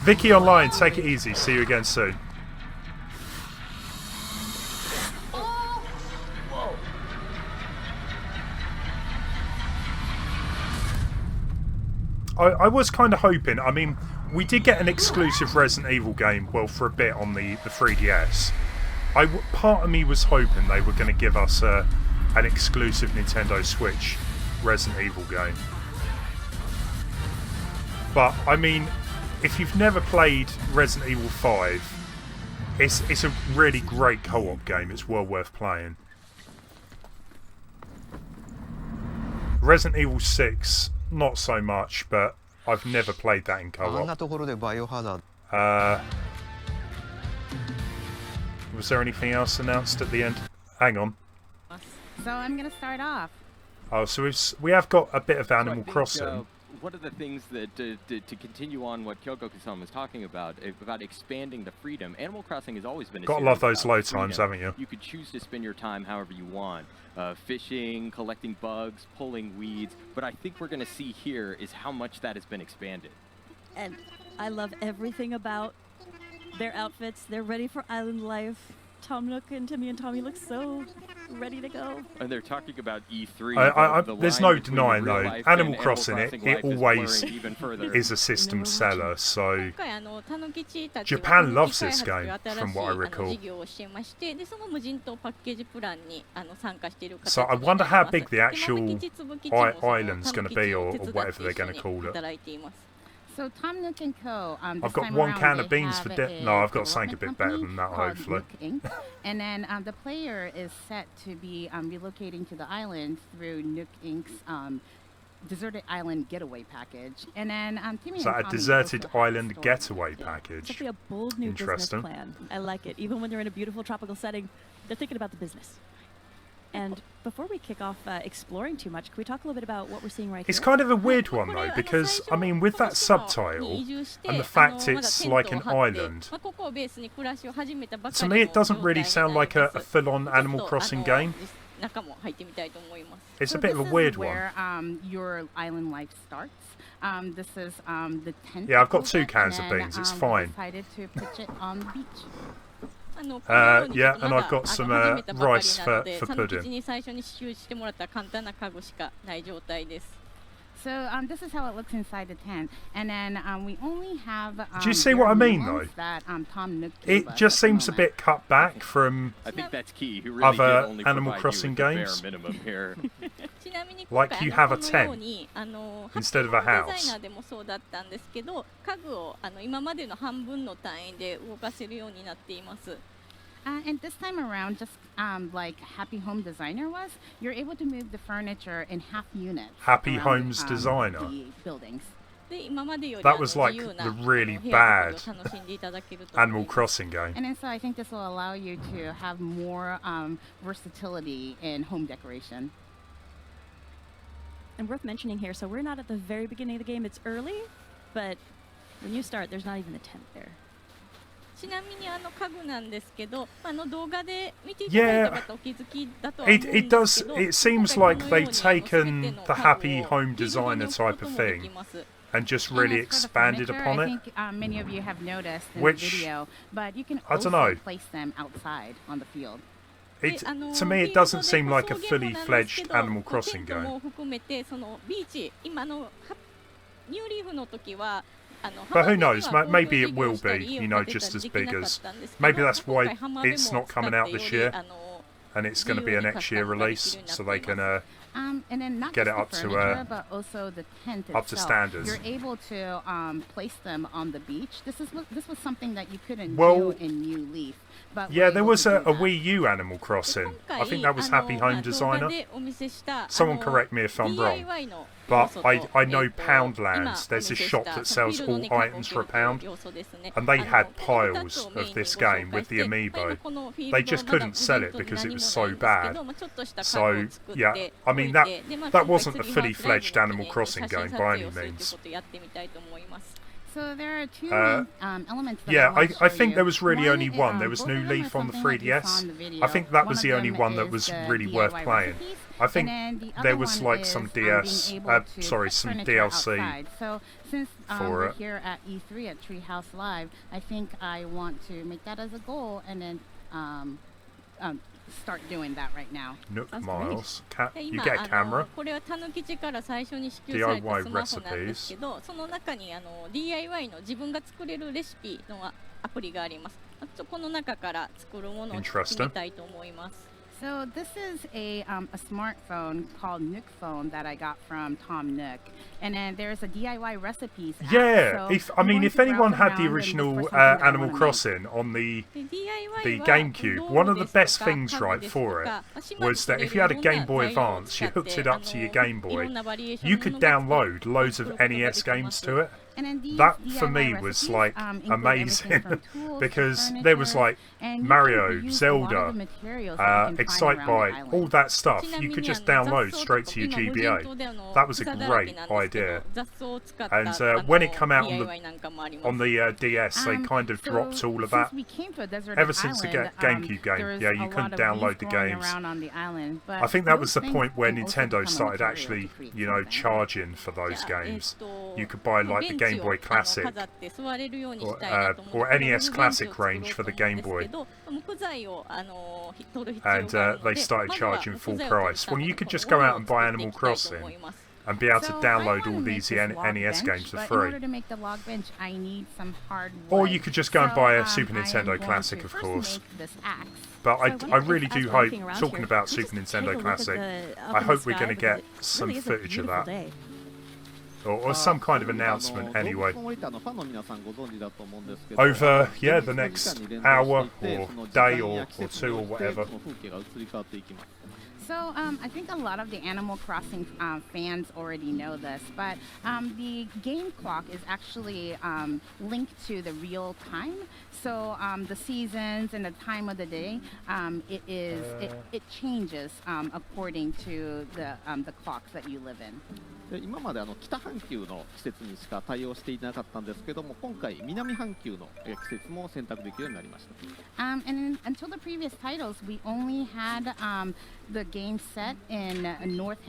Vicky Online, take it easy. See you again soon. Whoa. I was kind of hoping, I mean, we did get an exclusive Resident Evil game, well, for a bit on the 3DS. Part of me was hoping they were going to give us an exclusive Nintendo Switch Resident Evil game. But, I mean, if you've never played Resident Evil 5, it's a really great co-op game. It's well worth playing. Resident Evil 6, not so much, but I've never played that in co-op. Was there anything else announced at the end? Hang on. So I'm going to start off. Oh, so we have got a bit of Animal Crossing. One of the things that to continue on what Kyoko-san was talking about expanding the freedom, Animal Crossing has always been a Gotta series love those about load freedom. times, haven't you? You could choose to spend your time however you want. Fishing, collecting bugs, pulling weeds, but I think we're going to see here is how much that has been expanded. And I love everything about their outfits. They're ready for island life. Tom Nook and Timmy and Tommy look so ready to go. And they're talking about E3. There's no denying though, Animal Crossing, it always is a system seller, so Japan loves this game, from what I recall. So I wonder how big the actual island's going to be, or whatever they're going to call it. So Tom Nook and Co. I've got one can of beans for no, I've got something a bit better than that, hopefully. And then the player is set to be relocating to the island through Nook Inc.'s Deserted Island Getaway Package. And then Timmy Is that a Deserted Island Getaway Package? It's a bold new business plan. I like it. Even when they're in a beautiful tropical setting, they're thinking about the business. And before we kick off exploring too much, can we talk a little bit about what we're seeing right here? It's kind of a weird one though, because I mean, with that subtitle and the fact it's like an island, to me it doesn't really sound like a full-on Animal Crossing game. It's a bit of a weird one. Where your island life starts. This is the 10th. Yeah, I've got 2 cans of beans. It's fine. Decided to pitch it on the beach. Yeah, and I've got some rice for pudding. So this is how it looks inside the tent, and then we only have. Do you see what I mean, though? That, Tom Nook it just seems a bit cut back from I think that's key. Really other Animal Crossing games. Like you have a tent instead of a house. And this time around, just like Happy Home Designer was, you're able to move the furniture in half units. Happy Homes Designer. The buildings. That was like the really bad Animal Crossing game. And then so I think this will allow you to have more versatility in home decoration. And worth mentioning here, so we're not at the very beginning of the game. It's early, but when you start, there's not even a tent there. Yeah, it does. It seems like they've taken the Happy Home Designer type of thing and just really expanded upon it. I think many of you have noticed in Which, the video, but you can I don't know. place them outside on the field. To me, it doesn't seem like a fully fledged Animal Crossing game. But who knows? Maybe it will be, you know, just as big as. Maybe that's why it's not coming out this year, and it's going to be a next year release, so they can and then not get it just up the to furniture, but also the tent up to itself. standards. You're able to place them on the beach. This was something that you couldn't Well, do in New Leaf. But yeah, there was a Wii U Animal Crossing. I think that was Happy Home Designer. Someone correct me if I'm wrong. But I know Poundland. There's a shop that sells all items for £1, and they had piles of this game with the amiibo. They just couldn't sell it because it was so bad. So yeah, I mean that wasn't a fully fledged Animal Crossing game by any means. So there are two elements. That yeah, I think there was really only one. There was both New of them are Leaf on the something that you saw in 3DS. the video. I think that One was of the only them one that is was the really worth DIY playing. recipes, I think and then the there other was one like some is, DS, being able to sorry, put some furniture DLC outside. So since for we're it. here at E3 at Treehouse Live, I think I want to make that as a goal and then start doing that right now. Nook Miles. You 今 get a camera. これはたぬきちから最初に支給された DIY スマホなんですけど、その中にDIY の自分が作れるレシピのアプリがあります。この中から作るものを決めたいと思います。So this is a smartphone called Nook Phone that I got from Tom Nook, and then there's a DIY recipes app. Yeah, So if I'm going to anyone browse had the around and look original for something that I Animal wanna Crossing on the GameCube, one of the best things right for it was that if you had a Game Boy Advance, you hooked it up to your Game Boy, you could download loads of NES games to it. That for me was like amazing because there was like Mario, Zelda, Excite Bike, all that stuff you could just download straight to your GBA. That was a great idea. And when it came out on the DS, they kind of dropped all of that. Ever since the GameCube game, yeah, you couldn't download the games. I think that was the point where Nintendo started actually, you know, charging for those games. You could buy like the Game Boy Classic or NES Classic range for the Game Boy, and they started charging full price. Well, you could just go out and buy Animal Crossing and be able to download all these NES games for free. Or you could just go and buy a Super Nintendo Classic, of course. But I really do hope, talking about Super Nintendo Classic, I hope we're going to get some footage of that. Or some kind of announcement anyway. Over, yeah, the next hour or day or two or whatever. So I think a lot of the Animal Crossing fans already know this, but the game clock is actually linked to the real time. So the seasons and the time of the day, it changes according to the clocks that you live in. 今まで北半球の季節にしか対応していなかったんですけども、今回南半球の季節も選択できるようになりました。And until the previous titles, we only had the game set in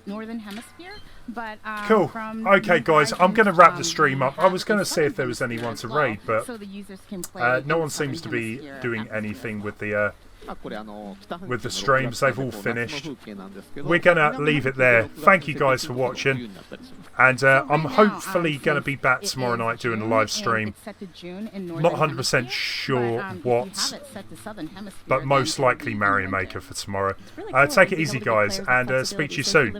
northern hemisphere, but cool. From okay, guys, I'm going to wrap the stream up. I was going to see if there was anyone to raid, but so the users can play no one seems to be doing anything with the streams. They've all finished. We're going to leave it there. Thank you guys for watching, and I'm hopefully going to be back tomorrow night doing a live stream. Not 100% sure what, but most likely Mario Maker for tomorrow. Take it easy, guys, and speak to you soon.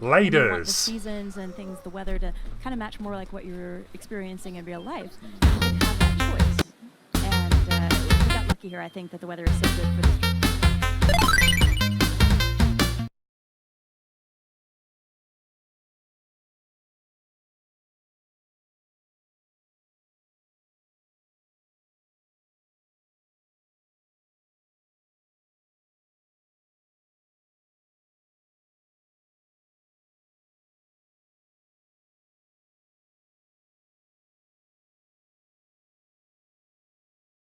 Laters. Seasons and things, the weather to kind of match more like what you're experiencing in real life. Here, I think that the weather is so good for this